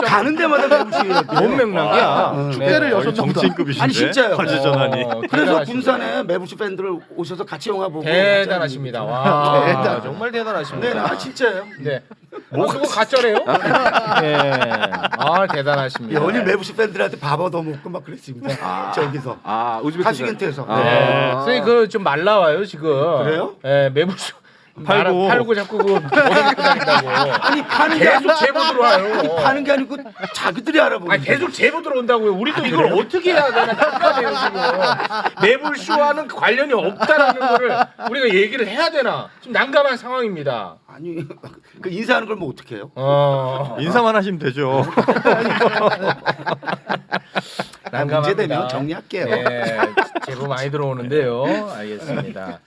가는 데마다 매불쇼 이야기. 뭔 맥락이야? 축제를 여셨나 보다. 정치인급이신데. 아니, 진짜요. 화제전환이. 그래서 대단하십니다. 군산에 매불쇼 팬들 오셔서 같이 영화 보고 대단하십니다. 와, 정말 네, 대단하십니다. 진짜예요. 네. 그거 가짜래요? 네. 대단하십니다. 연일 매불쇼 팬들한테 밥 얻어먹고 막 그랬습니다. 저기서 우즈베키스탄. 타슈겐트에서. 네. 선생님 그거 좀 말라와요 지금. 그래요? 네, 매불쇼. 팔고 자꾸 그거 다닌다고. 아니 파는 게 계속 제보 들어와요. 파는 게 아니고 자기들이 알아보는 아니 계속 제보 들어온다고요. 우리도 이걸 어떻게 해야 되나 답답해요 지금. 매불쇼와는 관련이 없다라는 거를 우리가 얘기를 해야 되나 좀 난감한 상황입니다. 아니 그 인사하는 걸 뭐 어떻게 해요? 인사만 하시면 되죠. 문제 되면 정리할게요. 네, 제보 많이 들어오는데요. 알겠습니다.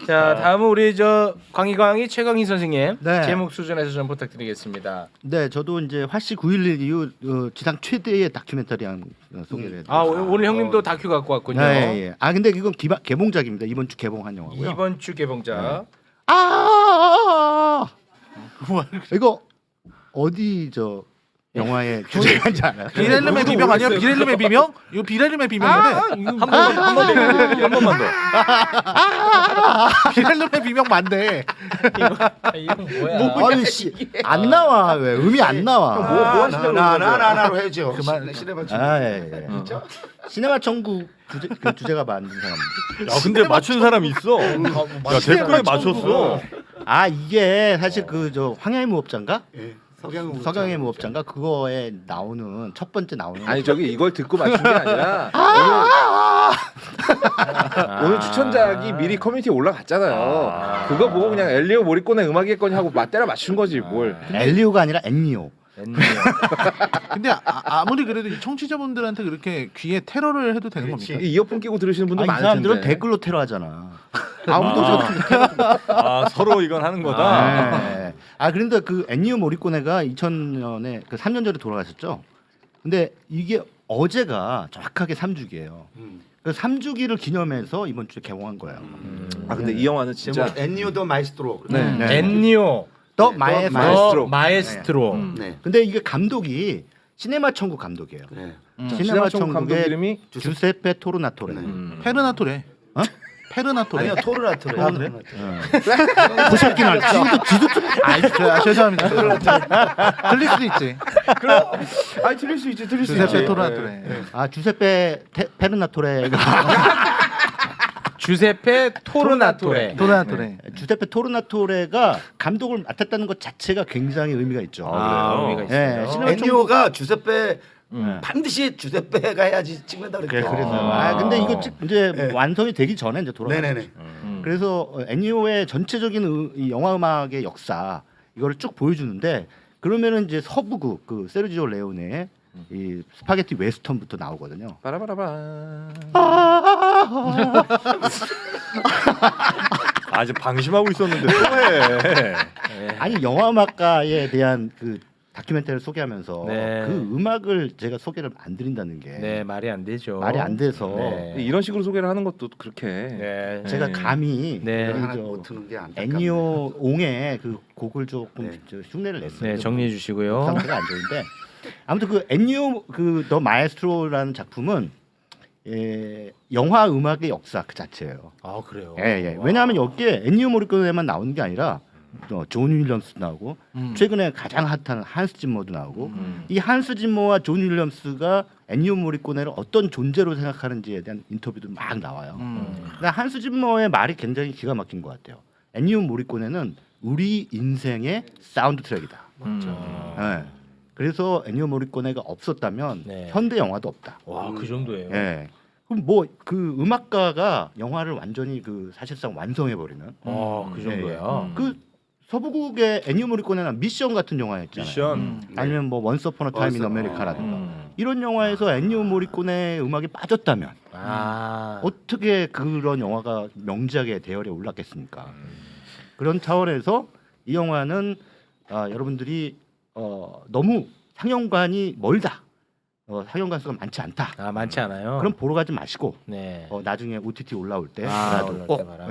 자, 다음은 우리 저 광희 최광희 선생님 네. 제목 수준에서 좀 부탁드리겠습니다. 네, 저도 이제 화씨 9.11 이후 지상 최대의 다큐멘터리 한 소개를 해드릴게요. 아 오늘 형님도 다큐 갖고 왔군요. 네, 예. 아 근데 이건 개봉작입니다. 이번 주 개봉한 영화고요. 이번 주 개봉작. 이거 어디 저 영화의 주제인지 알아요? 비렐름의 비명 아니야? 비렐름의 비명? 이거 비렐름의 비명인데 한 번만 더. 비렐름의 비명 맞네. 이건 뭐야? 아니 씨안 나와 왜 음이 안 나와? 뭐 나나나나로 해야죠. 그만. 시네마 아 예. 시네마 천국 주제가 만든 사람입니다. 야 근데 맞춘 사람 있어. 야 댓글에 맞췄어. 아 이게 사실 그 저 황야의 무법자인가? 예. 서강의 무법자인가 그거에 나오는 첫 번째 나오는 아니 저기 이걸 듣고 맞춘 게 아니라 오늘 추천작이 미리 커뮤니티에 올라갔잖아요. 그거 보고 그냥 엘리오 모리꼬네 음악이겠거니 하고 때려 맞춘 거지 뭘. 엘리오가 아니라 엔니오. 근데 아무리 그래도 이 청취자분들한테 그렇게 귀에 테러를 해도 되는 겁니까? 이게 이어폰 끼고 들으시는 분들 이 많을 사람들은 텐데. 댓글로 테러하잖아. 서로 이건 하는 거다. 네. 아 그런데 그 엔니오 모리꼬네가 2000년에 그 3년 전에 돌아가셨죠. 근데 이게 어제가 정확하게 3주기예요. 그 3주기를 기념해서 이번 주에 개봉한 거예요. 아 근데 이 영화는 진짜 엔니오 더 마이스트로. 네. 엔니오 더 네, 마에스트로. 마에스트로. 네. 근데 이게 감독이 시네마 천국 감독이에요. 네. 시네마 감독 천국의 이름이 주세페 토르나토레. 페르나토레. 어? 페르나토레. 아니요 토르나토레. 아, 그래? 보셨긴 할 지도 좀 죄송합니다. 틀릴 수도 있지. 아니 틀릴 수 있지 틀릴 수 주세페 있지. 토르나토레. 아 주세페 페르나토레가 주세페 토르나토레. 토르나토레. 주세페 토르나토레가 감독을 맡았다는 것 자체가 굉장히 의미가 있죠. 의미가 있어요. 네, 시네마 엔니오가 주세페 반드시 주세페가 해야지 찍는다 그랬죠. 그래서 근데 이거 이제 네. 완성이 되기 전에 이제 돌아갔죠. 네네네. 그래서 엔니오의 전체적인 이 영화 음악의 역사 이거를 쭉 보여주는데 그러면은 이제 서부극 그 세르지오 레오네의 이 스파게티 웨스턴부터 나오거든요. 빠라바라바. 아 지금 방심하고 있었는데 또 해. 아니 영화 음악가에 대한 그 다큐멘터리를 소개하면서 네. 그 음악을 제가 소개를 안 드린다는 게 네 말이 안 되죠. 말이 안 돼서 네. 이런 식으로 소개를 하는 것도 그렇게. 네. 제가 감히 네. 여기 하나 저 못 트는 게 안타깝네. 엔니오 옹의 그 곡을 조금 네. 저 흉내를 냈어요. 네 정리해 주시고요. 상태가 안 좋은데 아무튼 그 엔니오 그 더 마에스트로라는 작품은 영화 음악의 역사 그 자체예요. 아 그래요. 예. 왜냐하면 여기에 엔니오 모리코네만 나오는 게 아니라 존 윌리엄스 나오고 최근에 가장 핫한 한스 짐머도 나오고 이 한스 짐머와 존 윌리엄스가 엔니오 모리코네를 어떤 존재로 생각하는지에 대한 인터뷰도 막 나와요. 그러니까 한스 짐머의 말이 굉장히 기가 막힌 것 같아요. 엔니오 모리코네는 우리 인생의 사운드 트랙이다. 예. 그래서 엔니오 모리코네가 없었다면 네. 현대 영화도 없다. 와 그 정도예요. 예. 그럼 뭐 그 음악가가 영화를 완전히 그 사실상 완성해 버리는. 그 정도야. 그 서부국의 애니오 모리코네나 미션 같은 영화 있잖아요. 미션. 아니면 뭐 원스 어폰 어 타임 인 아메리카라든가 이런 영화에서 애니오 모리코네 음악이 빠졌다면 어떻게 그런 영화가 명작의 대열에 올랐겠습니까? 그런 차원에서 이 영화는 여러분들이 너무 상영관이 멀다. 상영관 수가 많지 않다. 많지 않아요. 그럼 보러 가지 마시고 네. 나중에 OTT 올라올 때 올라올 꼭 때 봐라.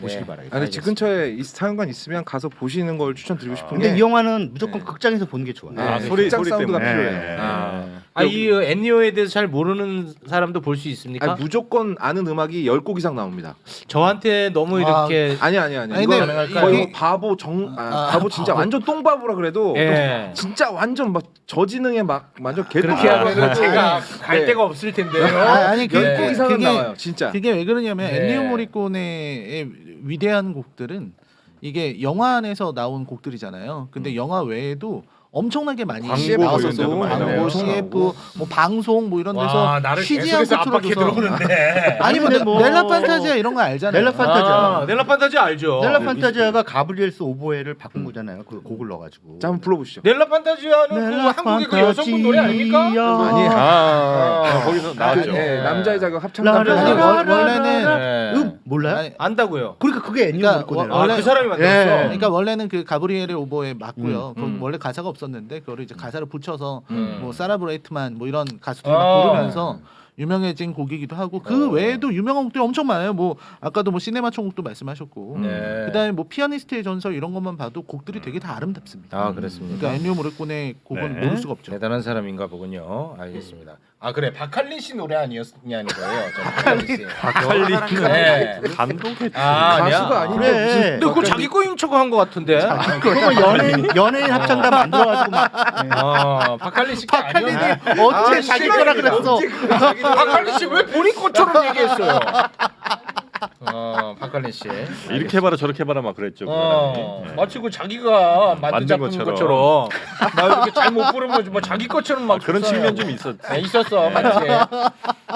보시기 네. 바라겠습니다. 아니 집 근처에 이 상영관 있으면 가서 보시는 걸 추천드리고 싶은 근데 게. 이 영화는 무조건 네. 극장에서 보는 게 좋아요. 소리 소리 사운드가 때문에. 필요해요. 이 엔니오에 대해서 잘 모르는 사람도 볼 수 있습니까? 아니, 무조건 아는 음악이 10곡 이상 나옵니다. 저한테 너무 이렇게 아니. 아니, 이거 근데 거의 이게- 뭐 바보 바보 진짜 완전 똥바보라 그래도 예. 진짜 완전 막 저지능에 막 완전 개 그렇게 하면 제가 갈 네. 데가 없을 텐데요. 아니, 그- 10곡 이상은 그게- 나와요 진짜. 그게 왜 그러냐면 네. 엔니오 모리코네의 위대한 곡들은 이게 영화 안에서 나온 곡들이잖아요. 근데 영화 외에도 엄청나게 많이 광고 나왔었어. 이런 데도 많이 광고, 나오고. CF, 뭐 방송 뭐 이런 데서 와, 나를 쉬지 않고 계속해서 압박해 틀어줘서 들어오는데. 아니 뭐 근데 뭐- 넬라 판타지아 이런 거 알잖아요. 넬라 판타지아. 넬라 판타지아 알죠. 넬라 판타지아가 가브리엘스 오보에를 바꾼 거잖아요. 그 곡을 넣어가지고. 자 한번 불러보시죠. 넬라 판타지아는 그 한국의 그 여성분 노래 아닙니까? 아니, 거기서 나왔죠. 네, 남자의 자격 아니, 합창단. 원래는 네. 몰라요? 아니, 안다고요. 그러니까 그게 애니메 그러니까 거네요. 원래- 아, 그 사람이 만들었어. 예. 그러니까 원래는 그 가브리엘의 오보에 맞고요. 그건 음. 원래 가사가 없었는데 그거를 이제 가사를 붙여서 음. 뭐 사라 브레이트만 뭐 이런 가수들이 아. 막 부르면서 유명해진 곡이기도 하고 그 외에도 유명한 곡들이 엄청 많아요. 뭐 아까도 뭐 시네마 천국도 말씀하셨고 네. 그다음에 뭐 피아니스트의 전설 이런 것만 봐도 곡들이 되게 다 아름답습니다. 아, 그렇습니다. 그러니까 엔니오 모리코네 곡은 네. 모를 수가 없죠. 대단한 사람인가 보군요. 알겠습니다. 아 그래 박할린 씨 노래 아니었냐는 거예요. 박할린 씨. 박할리는 네. 감독의 아 아니야. 가수가 아닌데 그래. 무슨 근데 그거 자기 거인 척한 것 같은데. 그러면 연예인 합창단 만들어가지고 막 박할린 씨 박할린이 아니었나? 언제 자기 거라 그랬어? 박할린 씨 왜 본인 것처럼 얘기했어요? 박할린 씨. 이렇게 해봐라 저렇게 해봐라 막 그랬죠. 그 사람이. 네. 마치 그 자기가 만든 만든 작품 것처럼 나 이렇게 잘 못 부르면 뭐 자기 것처럼 막 그런 줬어요. 측면 좀 있었지. 네, 있었어 맞지.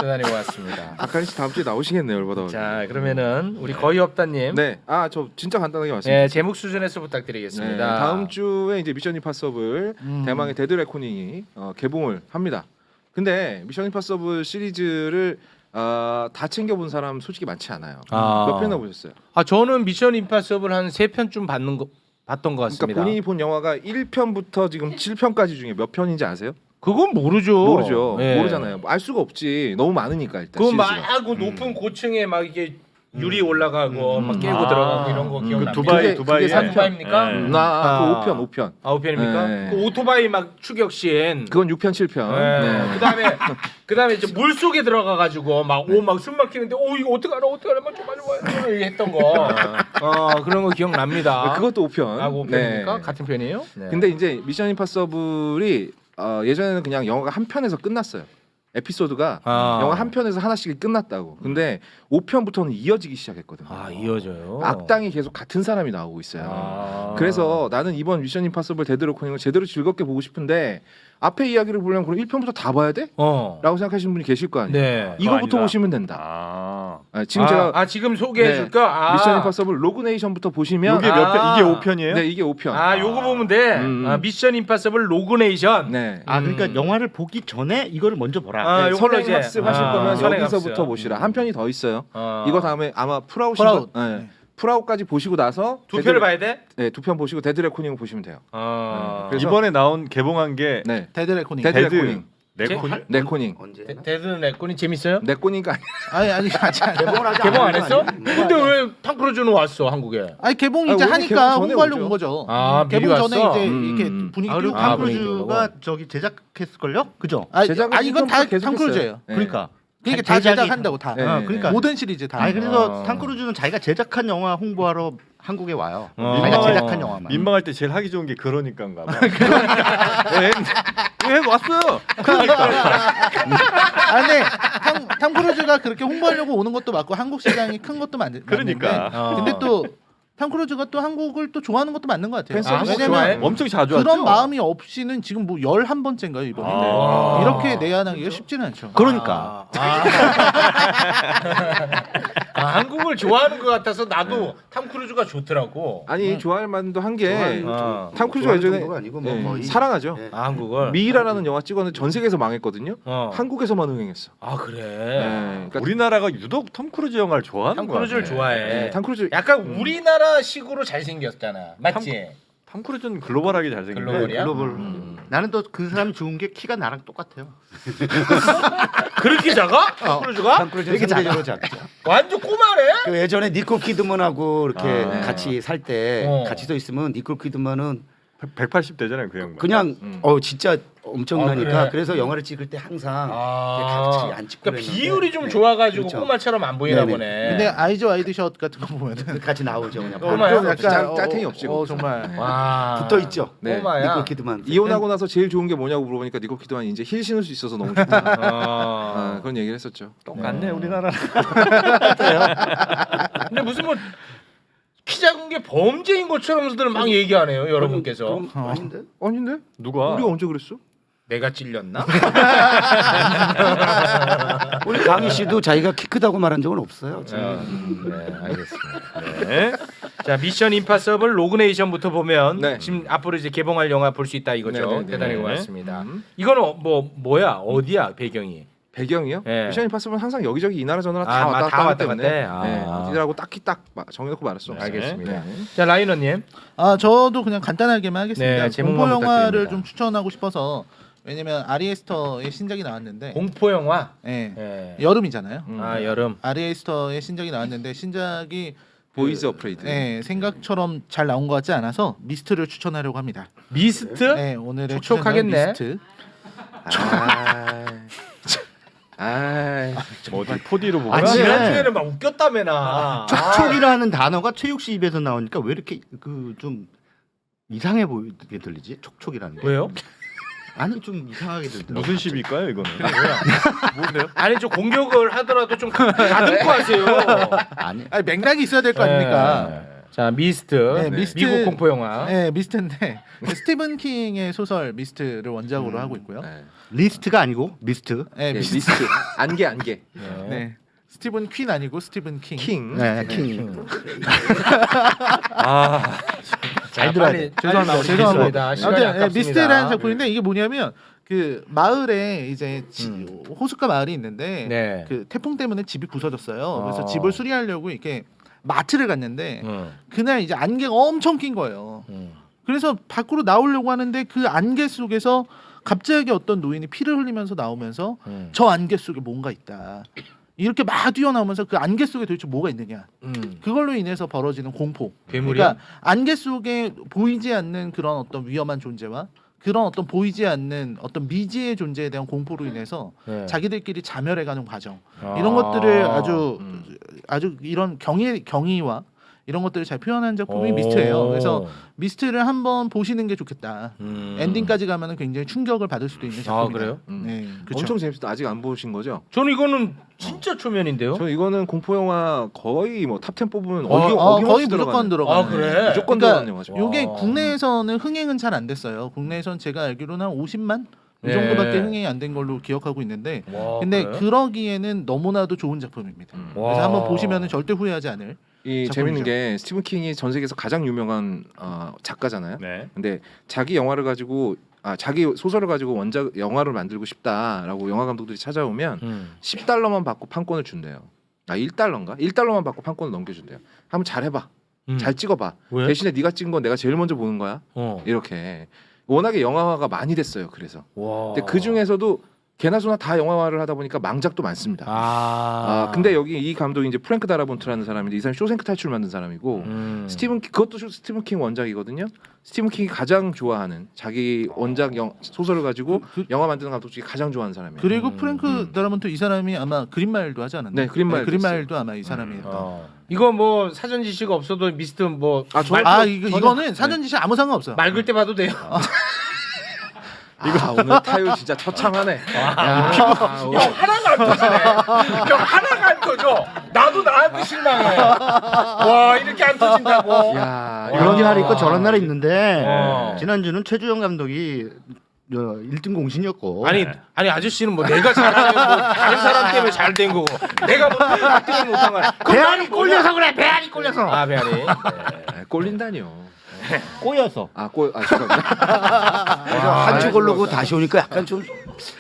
대단히 고맙습니다. 박한희 씨 다음 주에 나오시겠네요, 열받아. 자 그러면은 우리 거의 없다님. 네, 아 저 진짜 간단하게 왔습니다. 네, 제목 수준에서 부탁드리겠습니다. 네, 다음 주에 이제 미션 임파서블 대망의 데드 레코닝이 개봉을 합니다. 근데 미션 임파서블 시리즈를 다 챙겨본 사람 솔직히 많지 않아요. 몇 편이나 보셨어요? 아 저는 미션 임파서블 한 3편쯤 봤던 것 같습니다. 그러니까 본인이 본 영화가 1편부터 지금 7편까지 중에 몇 편인지 아세요? 그건 모르죠. 모르죠. 예. 모르잖아요. 알 수가 없지. 너무 많으니까 일단. 그거 시리즈가. 막 그 높은 고층에 막 이게 유리 올라가고 막 깨고 아. 들어가고 이런 거 기억납니다. 두바이 그게 두바이. 아, 두바이입니까? 네. 나 그 5편. 아 5편입니까? 네. 그 오토바이 막 추격신. 그건 6편, 7편. 네. 그다음에 이제 물 속에 들어가 가지고 막 숨 막히는데 이거 어떡하나 막좀 빨리 와요 했던 거. 그런 거 기억납니다. 그것도 5편. 아 5편입니까? 같은 편이에요? 네. 근데 이제 미션 임파서블이 예전에는 그냥 영화가 한 편에서 끝났어요. 에피소드가 영화 한 편에서 하나씩 끝났다고. 근데 5편부터는 이어지기 시작했거든요. 이어져요. 악당이 계속 같은 사람이 나오고 있어요. 아. 그래서 나는 이번 미션 임파서블 데드 레코닝을 제대로 즐겁게 보고 싶은데 앞에 이야기를 보려면 그럼 1편부터 다 봐야 돼? 라고 생각하시는 분이 계실 거 아니에요. 네. 이거부터 아니다. 보시면 된다. 아, 제가 지금 소개해 줄까? 미션 임파서블 로그네이션부터 보시면 이게 몇 편? 이게 5편이에요? 네, 이게 5편. 요거 보면 돼. 미션 임파서블 로그네이션. 네. 그러니까 영화를 보기 전에 이거를 먼저 보라. 요걸로 선행 이제 학습하실 거면 선행 여기서부터 학습. 보시라. 한 편이 더 있어요. 어. 이거 다음에 아마 프라웃. 프라웃까지 보시고 나서 두 편을 봐야 돼? 네, 2편 보시고 데드 레코닝 보시면 돼요. 그래서- 이번에 나온 개봉한 게 네. 데드 레코닝. 데드 데드 레코닝. 레코닝. 레코닝. 언제? 데드 레코닝 재밌어요? 레코닝가 아니 아직 개봉 안 했어? 근데 왜 탕 크루즈는 왔어 한국에? 아니 개봉 이제 원래 하니까 개봉 전에 홍보하려고 오죠. 온 거죠. 미리 개봉 전에 왔어? 이제 이렇게 분위기 그리고 띄우고 아, 탐 분위기 크루즈가 저기 제작했을걸요? 그죠? 제작은 이건 다 계속했어요. 탐 크루즈예요. 네. 그러니까. 그러니까 다 제작이- 제작한다고 다. 네. 그러니까. 모든 시리즈 다. 아니 그래서 아. 탐 크루즈는 자기가 제작한 영화 홍보하러 한국에 와요. 어. 자기가 제작한 영화만. 민망할 때 제일 하기 좋은 게 그러니까인가 봐. 왜 왔어요? 아니 탐 크루즈가 그렇게 홍보하려고 오는 것도 맞고 한국 시장이 큰 것도 맞는데. 그러니까. 근데 또 탐 크루즈가 또 한국을 또 좋아하는 것도 맞는 것 같아요. 팬 서비스 왜냐면 좋아해? 엄청 자주 왔죠. 그런 마음이 없이는 지금 뭐 11번째인가요 이번에. 아. 이렇게 내한하기가 쉽지는 않죠. 그러니까. 한국을 좋아하는 것 같아서 나도 탐 크루즈가 좋더라고. 아니 좋아할 만도 한 게 아. 탐 크루즈가 예전에 정도가 아니고 뭐 예, 거의 사랑하죠. 네. 한국을. 미이라라는 영화 찍었는데 전 세계에서 망했거든요. 한국에서만 흥행했어. 그래. 네. 그러니까 우리나라가 유독 톰 크루즈 영화를 좋아하는 탐 거야. 크루즈를 좋아해. 네, 탐 크루즈 약간 우리나라식으로 잘생겼잖아. 맞지? 톰 크루즈는 글로벌하게 잘생긴 글로벌이야? 글로벌. 나는 또 그 사람이 좋은 게 키가 나랑 똑같아요. 그렇게 작아? 탐 크루즈가? 탐 크루즈는 상대적으로 작죠. 완전 꼬마네? 그 예전에 니콜 키드먼하고 이렇게 같이 살 때 어. 같이 서 있으면 니콜 키드먼은 180 되잖아요, 그 양반. 그냥 진짜 엄청나니까 그래? 그래서 영화를 찍을 때 항상 아. 같이 안 찍고 그러니까 그랬는데. 비율이 좀 네. 좋아가지고 그렇죠. 꼬마처럼 안 보이나 네네. 보네. 근데 아이즈 와이드 샷 같은 거 보면은 같이 나오죠 그냥 꼬마야? 좀 약간 짤탱이 없지, 거기서. 정말. 와. 붙어 있죠. 네. 꼬마야. 니콜 키드먼 이혼하고 나서 제일 좋은 게 뭐냐고 물어보니까 니콜 키드만 이제 힐 신을 수 있어서 너무 좋다. 그런 얘기를 했었죠. 똑같네, 우리나라. 근데 무슨 뭐 키 작은 게 범죄인 것처럼들 막 얘기하네요, 여러분께서. 그럼 아닌데? 아닌데? 누가? 우리가 언제 그랬어? 내가 찔렸나? 우리 강희 씨도 자기가 키 크다고 말한 적은 없어요. 네, 알겠습니다. 네. 자, 미션 임파서블 로그네이션부터 보면 네. 지금 앞으로 이제 개봉할 영화 볼 수 있다 이거죠. 네, 네, 네. 대단히 네. 고맙습니다. 이거는 뭐야? 어디야 배경이? 배경이요? 예. 미션 임파서블은 항상 여기저기 이 나라 저 나라 아, 다 왔다 다 갔다 하기 왔다 때문에 갔다 해? 아. 어디라고 딱히 딱 정해놓고 말할 수 없어요. 알겠습니다. 네. 자, 라이너님. 저도 그냥 간단하게만 하겠습니다. 네, 제목만 공포 영화를 부탁드립니다. 좀 추천하고 싶어서 왜냐면 아리에스터의 신작이 나왔는데 공포 영화. 예. 예. 여름이잖아요. 아, 여름. 아리에스터의 신작이 나왔는데 신작이 보이즈 어프레이드. 생각처럼 잘 나온 것 같지 않아서 미스트를 추천하려고 합니다. 미스트? 네, 오늘의 촉촉하겠네. 추천은 미스트. 뭐 어디 4D로 보고? 아니, 지난주에는 막 웃겼다며 나. 촉촉이라는 단어가 최욱 씨 입에서 나오니까 왜 이렇게 그 좀 이상해 보이게 들리지? 촉촉이라는 게. 왜요? 아니 좀 이상하게 들더라고. 무슨 시비일까요 이거는? 아니 좀 공격을 하더라도 좀 다듬고 하세요. 아니. 아니, 맥락이 있어야 될 거 아닙니까? 네. 자, 미스트. 네, 미스트. 미국 공포 영화. 네, 미스트인데 스티븐 킹의 소설 미스트를 원작으로 하고 있고요. 네. 리스트가 아니고 미스트. 네, 네, 미스트. 미스트. 안개. 네. 스티븐 퀸 아니고 스티븐 킹. 킹. 네, 킹. 잘 들어야 빨리 돼. 죄송합니다. 죄송합니다. 죄송합니다. 시간이 아무튼 아깝습니다. 미스트라는 작품인데 이게 뭐냐면 그 마을에 이제 호숫가 마을이 있는데 네. 그 태풍 때문에 집이 부서졌어요. 그래서 아. 집을 수리하려고 이렇게 마트를 갔는데 음. 그날 이제 안개가 엄청 낀 거예요. 그래서 밖으로 나오려고 하는데 그 안개 속에서 갑자기 어떤 노인이 피를 흘리면서 나오면서 저 안개 속에 뭔가 있다. 이렇게 막 뛰어나오면서 그 안개 속에 도대체 뭐가 있느냐. 그걸로 인해서 벌어지는 공포. 괴물이야? 그러니까 안개 속에 보이지 않는 그런 어떤 위험한 존재와 그런 어떤 보이지 않는 어떤 미지의 존재에 대한 공포로 인해서 네. 자기들끼리 자멸해가는 과정 아. 이런 것들을 아주 이런 경의와 이런 것들을 잘 표현한 작품이 오. 미스트예요. 그래서 미스트를 한번 보시는 게 좋겠다. 음. 엔딩까지 가면은 굉장히 충격을 받을 수도 있는 아, 작품이다. 그래요? 네, 그렇죠. 엄청 재밌어. 아직 안 보신 거죠? 저는 이거는 진짜 초면인데요. 저 이거는 공포 영화 거의 뭐 탑 10 뽑으면 거의 어김없이 무조건 들어가는. 들어가. 아, 그래? 무조건 그러니까 들어가는 영화죠. 요게 와. 국내에서는 흥행은 잘 안 됐어요. 국내에선 제가 알기로는 한 50만 이 네. 정도밖에 흥행이 안 된 걸로 기억하고 있는데 와, 근데 그래? 그러기에는 너무나도 좋은 작품입니다. 와. 그래서 한번 보시면은 절대 후회하지 않을. 이 작품이죠. 재밌는 게 스티븐 킹이 전 세계에서 가장 유명한 작가잖아요. 네. 근데 자기 영화를 가지고 자기 소설을 가지고 원작 영화를 만들고 싶다라고 영화 감독들이 찾아오면 $10만 받고 판권을 준대요. $1인가? $1만 받고 판권을 넘겨준대요. 한번 잘 해봐. 잘 찍어봐. 왜? 대신에 네가 찍은 건 내가 제일 먼저 보는 거야. 이렇게 워낙에 영화화가 많이 됐어요. 그래서 와. 근데 그 중에서도 개나 소나 다 영화화를 하다 보니까 망작도 많습니다. 근데 여기 이 감독이 이제 프랭크 다라본트라는 사람인데 이 사람이 쇼생크 탈출 만든 사람이고 그것도 스티븐 킹 원작이거든요. 스티븐 킹이 가장 좋아하는 자기 원작 소설을 가지고 영화 만드는 감독 중에 가장 좋아하는 사람이에요. 그리고 프랭크 다라몬트 이 사람이 아마 그린마일도 하지 않았나요? 네, 그린마일도 그린마일도 아마 이 사람이었던. 이거 뭐 사전 지시가 없어도 미스트 뭐 이거는 사전 지시 아무 상관 없어요. 맑을 때 봐도 돼요. 오늘 타요 진짜 처참하네. 하나가 안 터지네. 형 하나가 안 터져. 나도 나한테 실망해. 와, 이렇게 안 터진다고. 야, 이런 날이 있고 저런 날이 있는데 어. 지난주는 최주영 감독이 1등 공신이었고 아니 아저씨는 뭐 내가 잘하는 뭐 다른 사람 때문에 잘 된 거고 내가 뭐 때문에 못한 거야. 배알이 꼴려서 그래. 배알이 꼴려서. 아, 배알이. 네. 꼴린다니요. 꼬여서. 죄송합니다. 한 주 걸르고 다시 오니까 약간 좀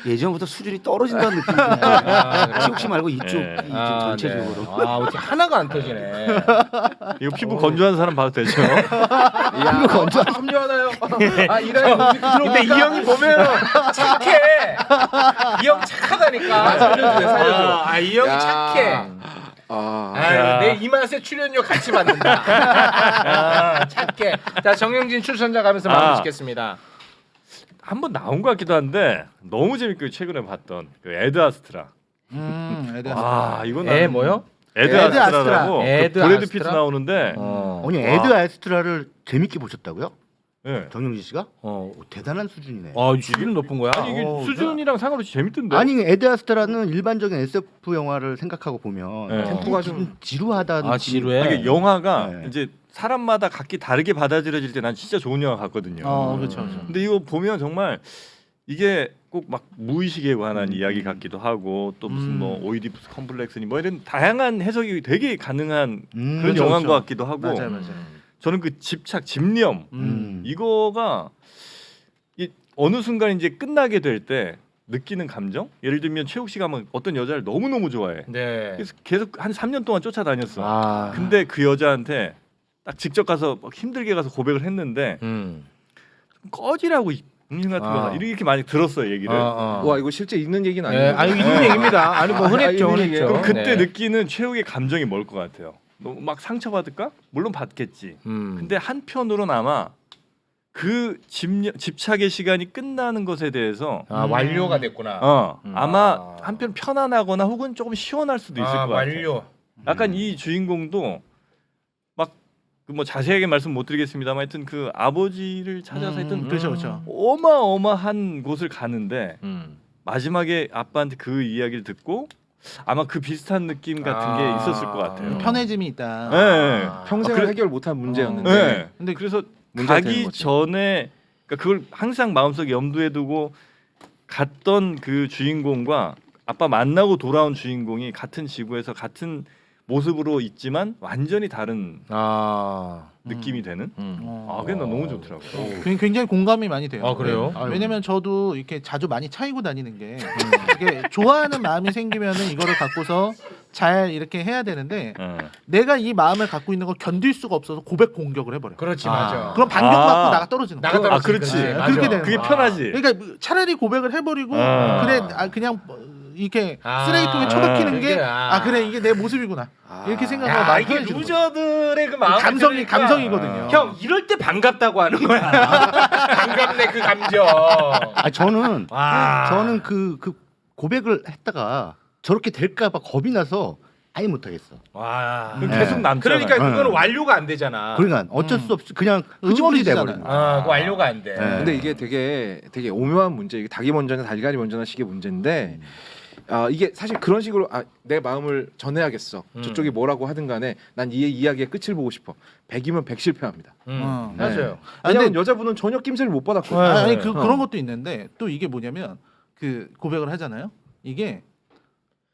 예전보다 수준이 떨어진다는 느낌이 드네요. 혹시 말고 이쪽 네. 전체적으로. 네. 어떻게 하나가 안 터지네. 이거 피부 건조한 사람 봐도 되죠? 이거 건조 합류하나요? 근데 이 형이 보면 착해. 이 형 착하다니까. 살려줘. 이 형이 착해. 내 이 맛에 출연료 같이 받는다. 착해. 자, 정영진 출연자 가면서 마무리 짓겠습니다. 한번 나온 것 같기도 한데 너무 재밌게 최근에 봤던 그 에드 아스트라. 이건 뭐요? 에드 에드 아스트라라고 아스트라? 그 브래드 피트 아스트라? 나오는데 아니 에드 아스트라를 재밌게 보셨다고요? 네. 정영진 씨가 대단한 수준이네. 아, 수준 높은 거야. 아니 이게 수준이랑 상관없이 재밌던데. 아니 에드아스트라는 일반적인 SF 영화를 생각하고 보면 네. 템포가 좀 지루하다는. 아, 지루해. 이게 영화가 네. 이제 사람마다 각기 다르게 받아들여질 때 난 진짜 좋은 영화 같거든요. 그렇죠. 근데 이거 보면 정말 이게 꼭 막 무의식에 관한 이야기 같기도 하고 또 무슨 뭐 오이디푸스 컴플렉스니 뭐 이런 다양한 해석이 되게 가능한 그런 그렇죠, 영화인 그렇죠. 것 같기도 하고 맞아요. 저는 그 집착, 집념 이거가 이 어느 순간 이제 끝나게 될 때 느끼는 감정? 예를 들면 최욱 씨가 막 어떤 여자를 너무너무 좋아해. 네. 그래서 계속 한 3년 동안 쫓아다녔어. 아. 근데 그 여자한테 딱 직접 가서 막 힘들게 가서 고백을 했는데 꺼지라고 음식 같은 거 이렇게 많이 들었어요 얘기를. 와 이거 실제 있는 얘기는 네, 아니에요. 아니 있는 얘기입니다. 아니 뭐 흔했죠, 있는 흔했죠. 얘기예요. 그럼 그때 네. 느끼는 최욱의 감정이 뭘 것 같아요? 너무 막 상처받을까? 물론 받겠지. 근데 한편으로는 아마 그 집착의 시간이 끝나는 것에 대해서 완료가 됐구나. 아마 한편 편안하거나 혹은 조금 시원할 수도 있을 것 같아요. 완료. 약간 이 주인공도 막 그 뭐 자세하게 말씀 못 드리겠습니다만 하여튼 그 아버지를 찾아서 하여튼 그렇죠. 어마어마한 곳을 가는데 마지막에 아빠한테 그 이야기를 듣고 아마 그 비슷한 느낌 같은 게 있었을 것 같아요. 편해짐이 있다. 네. 평생을 그래- 해결 못한 문제였는데 네. 근데 그래서 문제가 되는 가기 거지. 전에 그러니까 그걸 항상 마음속에 염두에 두고 갔던 그 주인공과 아빠 만나고 돌아온 주인공이 같은 지구에서 같은 모습으로 있지만 완전히 다른 느낌이 되는. 그게 나 너무 좋더라고요. 굉장히 공감이 많이 돼요. 아, 그래요? 네. 왜냐면 저도 이렇게 자주 많이 차이고 다니는 게 이게 좋아하는 마음이 생기면은 이거를 갖고서 잘 이렇게 해야 되는데 내가 이 마음을 갖고 있는 걸 견딜 수가 없어서 고백 공격을 해버려. 그렇지, 맞아. 그럼 반격받고 나가 떨어지는 거야. 나가 그렇지. 맞아. 그렇게 되는 그게 거야. 편하지. 그러니까 차라리 고백을 해버리고 아. 그래 그냥 이렇게 쓰레기통에 처박히는 게 그게, 그래 이게 내 모습이구나 이렇게 생각하고 야, 마음이 이게 편해지는 거야. 루저들의 그 마음 감성이거든요. 형 이럴 때 반갑다고 하는 거야. 반갑네 그 감정. 저는 그 고백을 했다가 저렇게 될까봐 겁이 나서 아예 못하겠어. 와. 그럼 계속 남잖아. 그러니까 그거는 네. 완료가 안 되잖아. 그러니까 어쩔 수 없이 그냥 흐지부지 돼버리는 거야. 그 완료가 안 돼. 네. 근데 이게 되게 오묘한 문제. 이게 닭이 먼저냐 달걀이 먼저냐 식의 문제인데 이게 사실 그런 식으로 내 마음을 전해야겠어. 저쪽이 뭐라고 하든 간에 난 이 이야기의 끝을 보고 싶어. 100이면 100 실패합니다. 맞아요. 왜냐면 여자분은 전혀 낌새를 못 받았거든요. 아니 그런 것도 있는데 또 이게 뭐냐면 그 고백을 하잖아요. 이게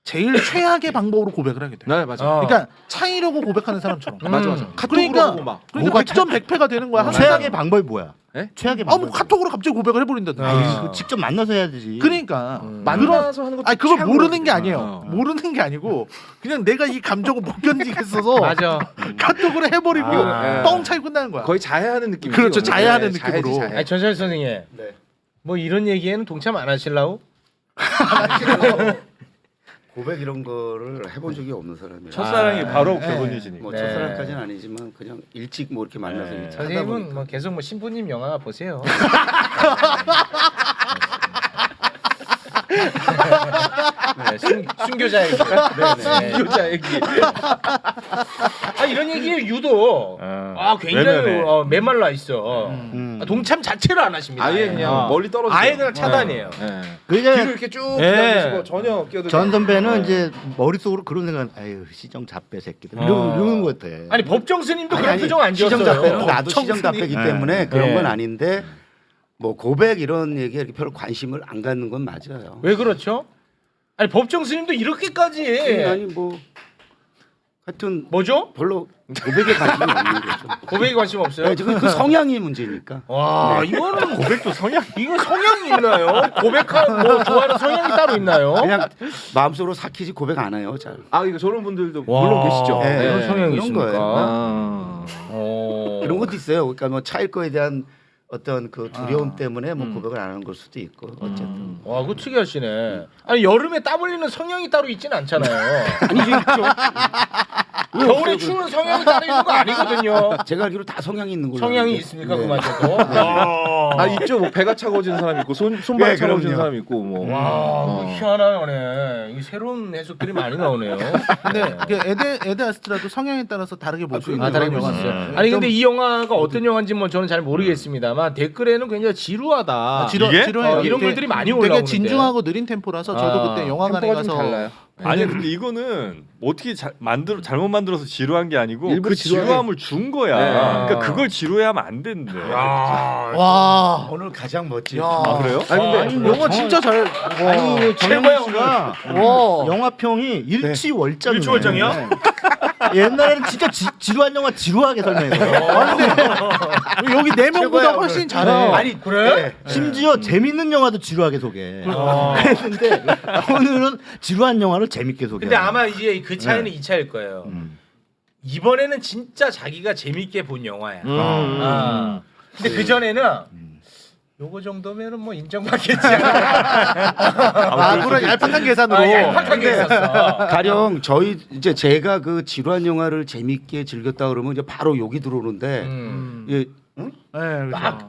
제일 최악의 방법으로 고백을 하게 돼. 네 맞아. 그러니까 차이려고 고백하는 사람처럼. 맞아 맞아. 그러니까 카톡으로 보고 막. 그러니까 100점 100패가 되는 거야. 항상. 최악의 방법이 뭐야? 네? 최악의 방법. 뭐 카톡으로 갑자기 고백을 해버린다든지. 아니, 직접 만나서 해야 되지. 그러니까 만나서 하는 것도 아니 그걸 최악으로 모르는 게 하거든요. 아니에요. 모르는 게 아니고 그냥 내가 이 감정을 못 견디겠어서 맞아. 카톡으로 해버리고 아, 뻥 차이 끝나는 거야. 거의 자해하는 느낌. 그렇죠, 자해하는 느낌으로. 아니 전철 선생님. 뭐 이런 얘기에는 동참 안 하실라고? 고백 이런 거를 해본 적이 없는 사람이에요. 첫사랑이 바로 네. 결혼이시니까. 뭐 네. 첫사랑까지는 아니지만 그냥 일찍 뭐 이렇게 만나서 네. 이렇게 하다 선생님은 보니까 뭐 계속 뭐 신부님 영화 보세요. 네, 순교자 얘기. 순교자 얘기. 이런 얘기에 유독 굉장히 메말라 있어. 동참 자체를 안 하십니다. 아예 그냥 멀리 떨어져. 아예 그냥 차단이에요. 그러니까 뒤로 이렇게 쭉 예. 기다리시고 전혀 끼어들지 전 않고. 선배는 이제 머릿속으로 그런 생각, 아유 시정 잡배 새끼들 이러는 것 같아. 아니 법정 스님도 그런 표정 안 시정 지었어요. 잡배는 나도 시정 답배기 때문에 그런 네. 건 아닌데 뭐 고백 이런 얘기에 이렇게 별로 관심을 안 갖는 건 맞아요. 왜 그렇죠? 아니 법정 스님도 이렇게까지 아니 뭐 하여튼 뭐죠? 별로 고백에 관심이 없는 거죠. 고백에 관심 없어요? 네, 지금 그 성향이 문제니까. 와 이거는 고백도 성향 이거 성향이 있나요? 고백한 뭐 좋아하는 성향이 따로 있나요? 그냥 마음속으로 삭히지 고백 안 해요. 잘. 이거 저런 분들도 물론 계시죠. 네, 이런 네, 성향이 그런 있습니까? 거예요. 그런 것도 있어요. 그러니까 뭐 차일 거에 대한 어떤 그 두려움 때문에 뭐 고백을 안 하는 걸 수도 있고 어쨌든. 와, 그거 특이하시네. 아니 여름에 땀 흘리는 성향이 따로 있진 않잖아요. 아니죠. 있죠. 겨울에 추운 성향이 따로 있는 거 아니거든요. 제가 알기로 다 성향이 있는 걸로. 성향이 아는데. 있습니까 네. 그마저도? 아 있죠. 뭐 배가 차가워지는 사람이 있고 손발이 네, 차가워지는 그럼요. 사람이 있고 뭐. 와, 희한하네. 이 새로운 해석들이 많이 나오네요. 근데 그 에드 아스트라도 성향에 따라서 다르게 볼 수 있는 다르게 그런 볼 수 있어요. 영화인데 아니 좀 근데 이 영화가 어떤 영화인지 뭐 저는 잘 모르겠습니다만 댓글에는 굉장히 지루하다. 이게? 지루해요. 이런 되게- 글들이 많이 되게 올라오는데. 진중하고 느린 템포라서 저도 아, 그때 영화관에 템포가 좀 가서 달라요. 아니 근데 이거는 어떻게 잘못 만들어서 지루한 게 아니고 일부러 그 지루하게- 지루함을 준 거야. 네. 그러니까 그걸 지루해하면 안 된대. 와. 오늘 가장 멋진. 야. 아 그래요? 아니 근데 영화 진짜 잘. 아니 정영 씨가 와. 영화평이 일치월장이네. 일치월장이야? 옛날에는 진짜 지루한 영화 지루하게 설명했어요. 여기 네 명보다 최고야, 훨씬 오늘. 잘해. 아니 그래? 심지어 재밌는 영화도 지루하게 소개해. 그랬는데 오늘은 지루한 영화를 재밌게 소개. 근데 아마 이제 그 차이는 이 차일 거예요. 이번에는 진짜 자기가 재밌게 본 영화야. 아. 근데 그 전에는 요거 정도면은 뭐 인정받겠지. 아, 그런 얄팍한 계산으로. 얄팍하게 했었어. 가령 저희 이제 제가 그 지루한 영화를 재밌게 즐겼다 그러면 이제 바로 여기 들어오는데 예, 응? 네, 그렇죠. 막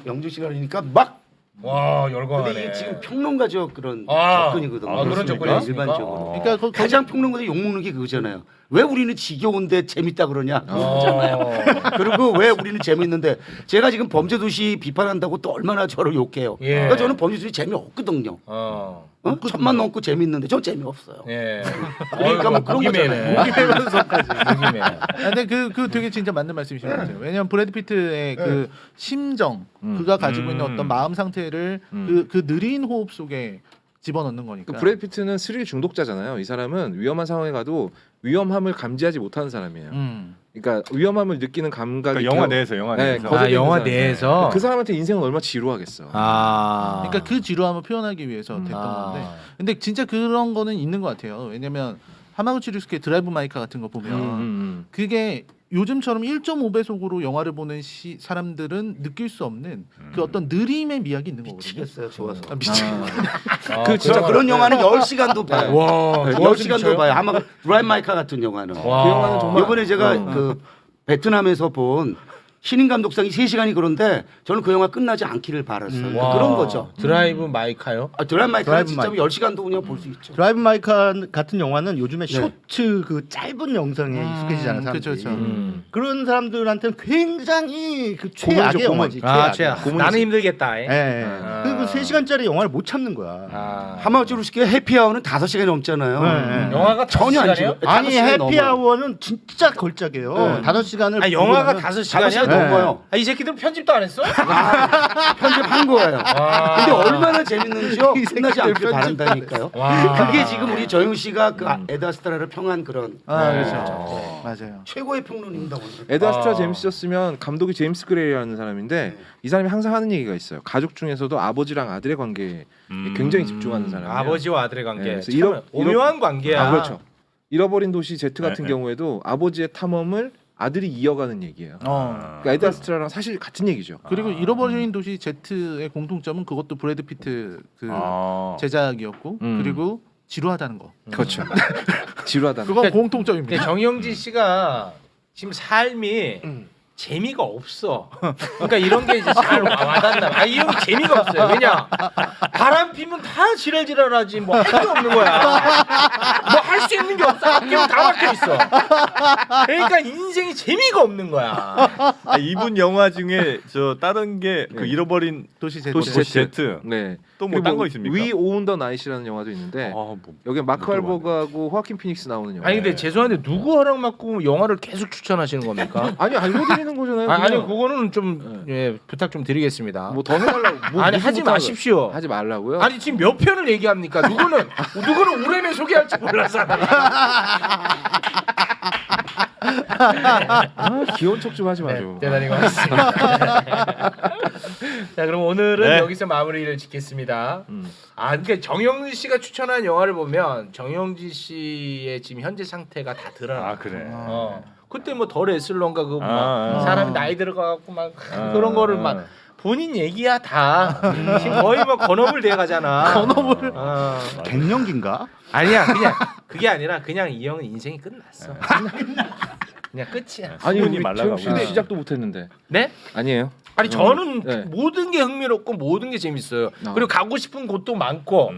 영주 시간이니까 막. 와 근데 열광하네. 이게 지금 평론가적 그런 아, 접근이거든요. 아, 그런 접근이었습니까? 일반적으로. 그러니까 가장 평론가들 욕먹는 게 그거잖아요. 왜 우리는 지겨운데 재밌다 그러냐 그거잖아요. 그리고 왜 우리는 재밌는데 제가 지금 범죄도시 비판한다고 또 얼마나 저를 욕해요. 예. 그러니까 저는 범죄도시 재미없거든요. 어. 천만 넘고 재밌는데 전 재미없어요. 예. 그러니까 뭐 그런 거잖아요. 목이매면서까지. 목이매. 근데 그 되게 진짜 맞는 말씀이신 것 같아요. 왜냐면 브래드 피트의 그 심정, 그가 가지고 있는 어떤 마음 상태를 그 느린 호흡 속에 집어넣는 거니까. 그 브래드 피트는 스릴 중독자잖아요. 이 사람은 위험한 상황에 가도 위험함을 감지하지 못하는 사람이에요. 그러니까 위험함을 느끼는 감각이 그러니까 영화 내에서 영화 네, 내에서. 거기에 아 영화 있는 사람. 내에서. 그 사람한테 인생은 얼마나 지루하겠어. 아. 그러니까 그 지루함을 표현하기 위해서 됐던 건데. 근데 진짜 그런 거는 있는 것 같아요. 왜냐면 하마구치 류스케 드라이브 마이카 같은 거 보면 그게 요즘처럼 1.5배속으로 영화를 보는 사람들은 느낄 수 없는 그 어떤 느림의 미학이 있는 거거든요. 미치겠어요. 좋아서. 그 진짜 그런 영화는 10시간도 봐요. 와. 네, 10시간도 봐요. 아마 드라이브 마이카 같은 영화는. 와. 그 영화는 정말 이번에 제가 그 베트남에서 본 신인 감독상이 3시간이 그런데 저는 그 영화 끝나지 않기를 바랐어요. 와. 그런 거죠. 드라이브 마이카요? 드라이브 마이카는 드라이브 진짜 10시간도 그냥 볼 수 있죠. 드라이브 마이카 같은 영화는 요즘에 네. 쇼츠 그 짧은 영상에 익숙해지잖아요. 사람들이. 그쵸, 그쵸. 그런 사람들한테는 굉장히 그 최악의 고문. 영화지. 아, 최악. 최악. 나는 힘들겠다. 예. 예. 그리고 3시간짜리 영화를 못 참는 거야. 아. 하마주루스키의 해피아워는 5시간이 넘잖아요. 네. 영화가 전혀 안 5시간이에요? 지루. 아니 5시간이 넘어요. 해피아워는 진짜 걸작이에요. 네. 5시간을 아 영화가 5시간이야? 5시간 넘어요. 아, 이 새끼들 편집도 안 했어? 편집한 거예요. 와. 근데 얼마나 재밌는지요. 끝나지 않길 바란다니까요. 와. 그게 지금 우리 정용 씨가 그 에드아스트라를 평한 그런 아, 그렇죠. 맞아요. 최고의 평론입니다. 오늘. 에드아스트라 재밌었으면 감독이 제임스 그레이라는 사람인데 이 사람이 항상 하는 얘기가 있어요. 가족 중에서도 아버지랑 아들의 관계에 굉장히 집중하는 사람이에요. 아버지와 아들의 관계. 네, 그래서 참 오묘한 관계야. 아, 그렇죠. 잃어버린 도시 Z 같은 네, 경우에도 아버지의 탐험을 아들이 이어가는 얘기예요. 그러니까 에드아스트라랑 사실 같은 얘기죠. 그리고 잃어버린 도시 Z의 공통점은 그것도 브래드 피트 그 아. 제작이었고 그리고 지루하다는 거. 그렇죠. 지루하다는. 그건 공통점입니다. 근데 정영진 씨가 지금 삶이 재미가 없어. 그러니까 이런 게 이제 잘 와닿나. 아, 이런 게 재미가 없어요. 왜냐? 바람 피면 다 지랄지랄하지. 뭐 할 게 없는 거야. 뭐 할 수 있는 게 없어. 앞뒤로 다 막혀 있어. 그러니까 인생이 재미가 없는 거야. 아, 이분 영화 중에 저 다른 게 그 잃어버린 도시 Z. 도시 Z. 네. 또 뭐 딴 거 있습니까? 위 오운 더 나이트라는 영화도 있는데 아, 뭐. 여기 마크 못 들어봤네. 할버그하고 호아킨 피닉스 나오는 영화. 아니 근데 죄송한데 누구 허락 받고 영화를 계속 추천하시는 겁니까? 아니 알고 드리는 거잖아요. 아니 그냥. 그거는 좀 예, 부탁 좀 드리겠습니다. 뭐 더 해달라고. 뭐 아니 무슨 하지 부탁을. 마십시오. 하지 말라고요. 아니 지금 몇 편을 얘기합니까? 누구는 우레메 소개할지 몰라서. 아, 귀여운 척 좀 하지 마죠. 대단히 고맙습니다. 자, 그럼 오늘은 네. 여기서 마무리를 짓겠습니다. 아, 그러니까 정영진 씨가 추천한 영화를 보면 정영진 씨의 지금 현재 상태가 다 드러나. 아 그래. 그때 뭐 더 레슬런가 그거 아. 사람이 나이 들어가갖고 막 그런 거를 막 본인 얘기야 다. 지금 거의 뭐 건어물 돼 가잖아. 건어물. 갱년기인가? 아니야, 그냥 그게 아니라 그냥 이 형은 인생이 끝났어. 그냥 끝이야. 아니 수분이 우리 말라가고. 최욱 씨는 시작도 못했는데. 네? 아니에요. 아니 저는 네. 모든 게 흥미롭고 모든 게 재밌어요. 아. 그리고 가고 싶은 곳도 많고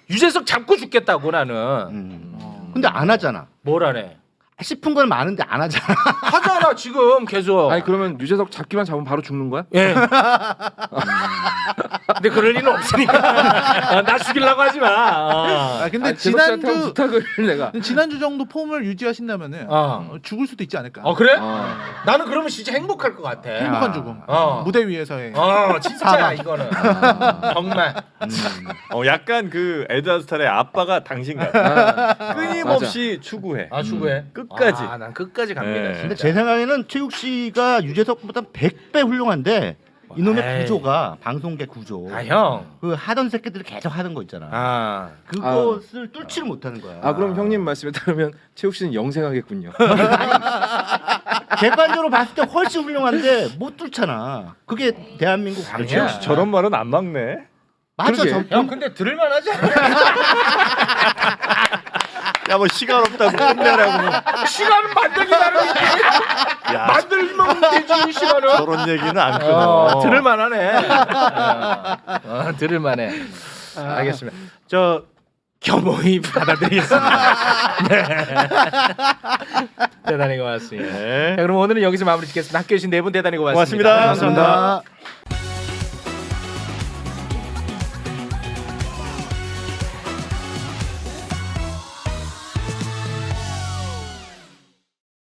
유재석 잡고 죽겠다고 나는. 근데 안 하잖아. 뭘 하네? 싶은 건 많은데 안 하잖아. 하잖아 지금 계속. 아니 그러면 유재석 잡기만 잡으면 바로 죽는 거야? 예. 근데 그럴 리는 없으니까 나 죽이려고 하지 마. 아 근데 아니, 재석 씨한테 한번 지난주 부탁을 내가. 지난주 정도 폼을 유지하신다면은 죽을 수도 있지 않을까. 그래? 아. 나는 그러면 진짜 행복할 것 같아. 행복한 죽음. 어. 무대 위에서의. 진짜야 이거는. 정말. 약간 그 에드와드 스타일의 아빠가 당신 같아. 끊임없이 추구해. 추구해. 끝까지. 난 끝까지 갑니다. 네. 진짜. 근데 제 생각에는 최욱 씨가 유재석보다 100배 훌륭한데 이놈의 에이. 구조가 방송계 구조. 형. 그 하던 새끼들이 계속 하는 거 있잖아. 아. 그것을 뚫지를 못하는 거야. 아 그럼 형님 말씀에 따르면 최욱 씨는 영생하겠군요. 객관적으로 봤을 때 훨씬 훌륭한데 못 뚫잖아. 그게 대한민국 아니야. 최욱 씨 저런 말은 안 막네. 맞아. 그러게. 형 근데 들을만하지 않아? 야 뭐 시간 없다고 끝내라고. 뭐. 시간은 만들기 나름이지. 야 만들면 되지 시간은. 저런 얘기는 안 끊어. 들을만하네. 들을만해. 알겠습니다. 저 겸허히 받아들이겠습니다. 네. 대단히 고맙습니다. 네. 자, 그럼 오늘은 여기서 마무리 짓겠습니다. 학교에 오신 네 분 대단히 고맙습니다. 고맙습니다. 감사합니다.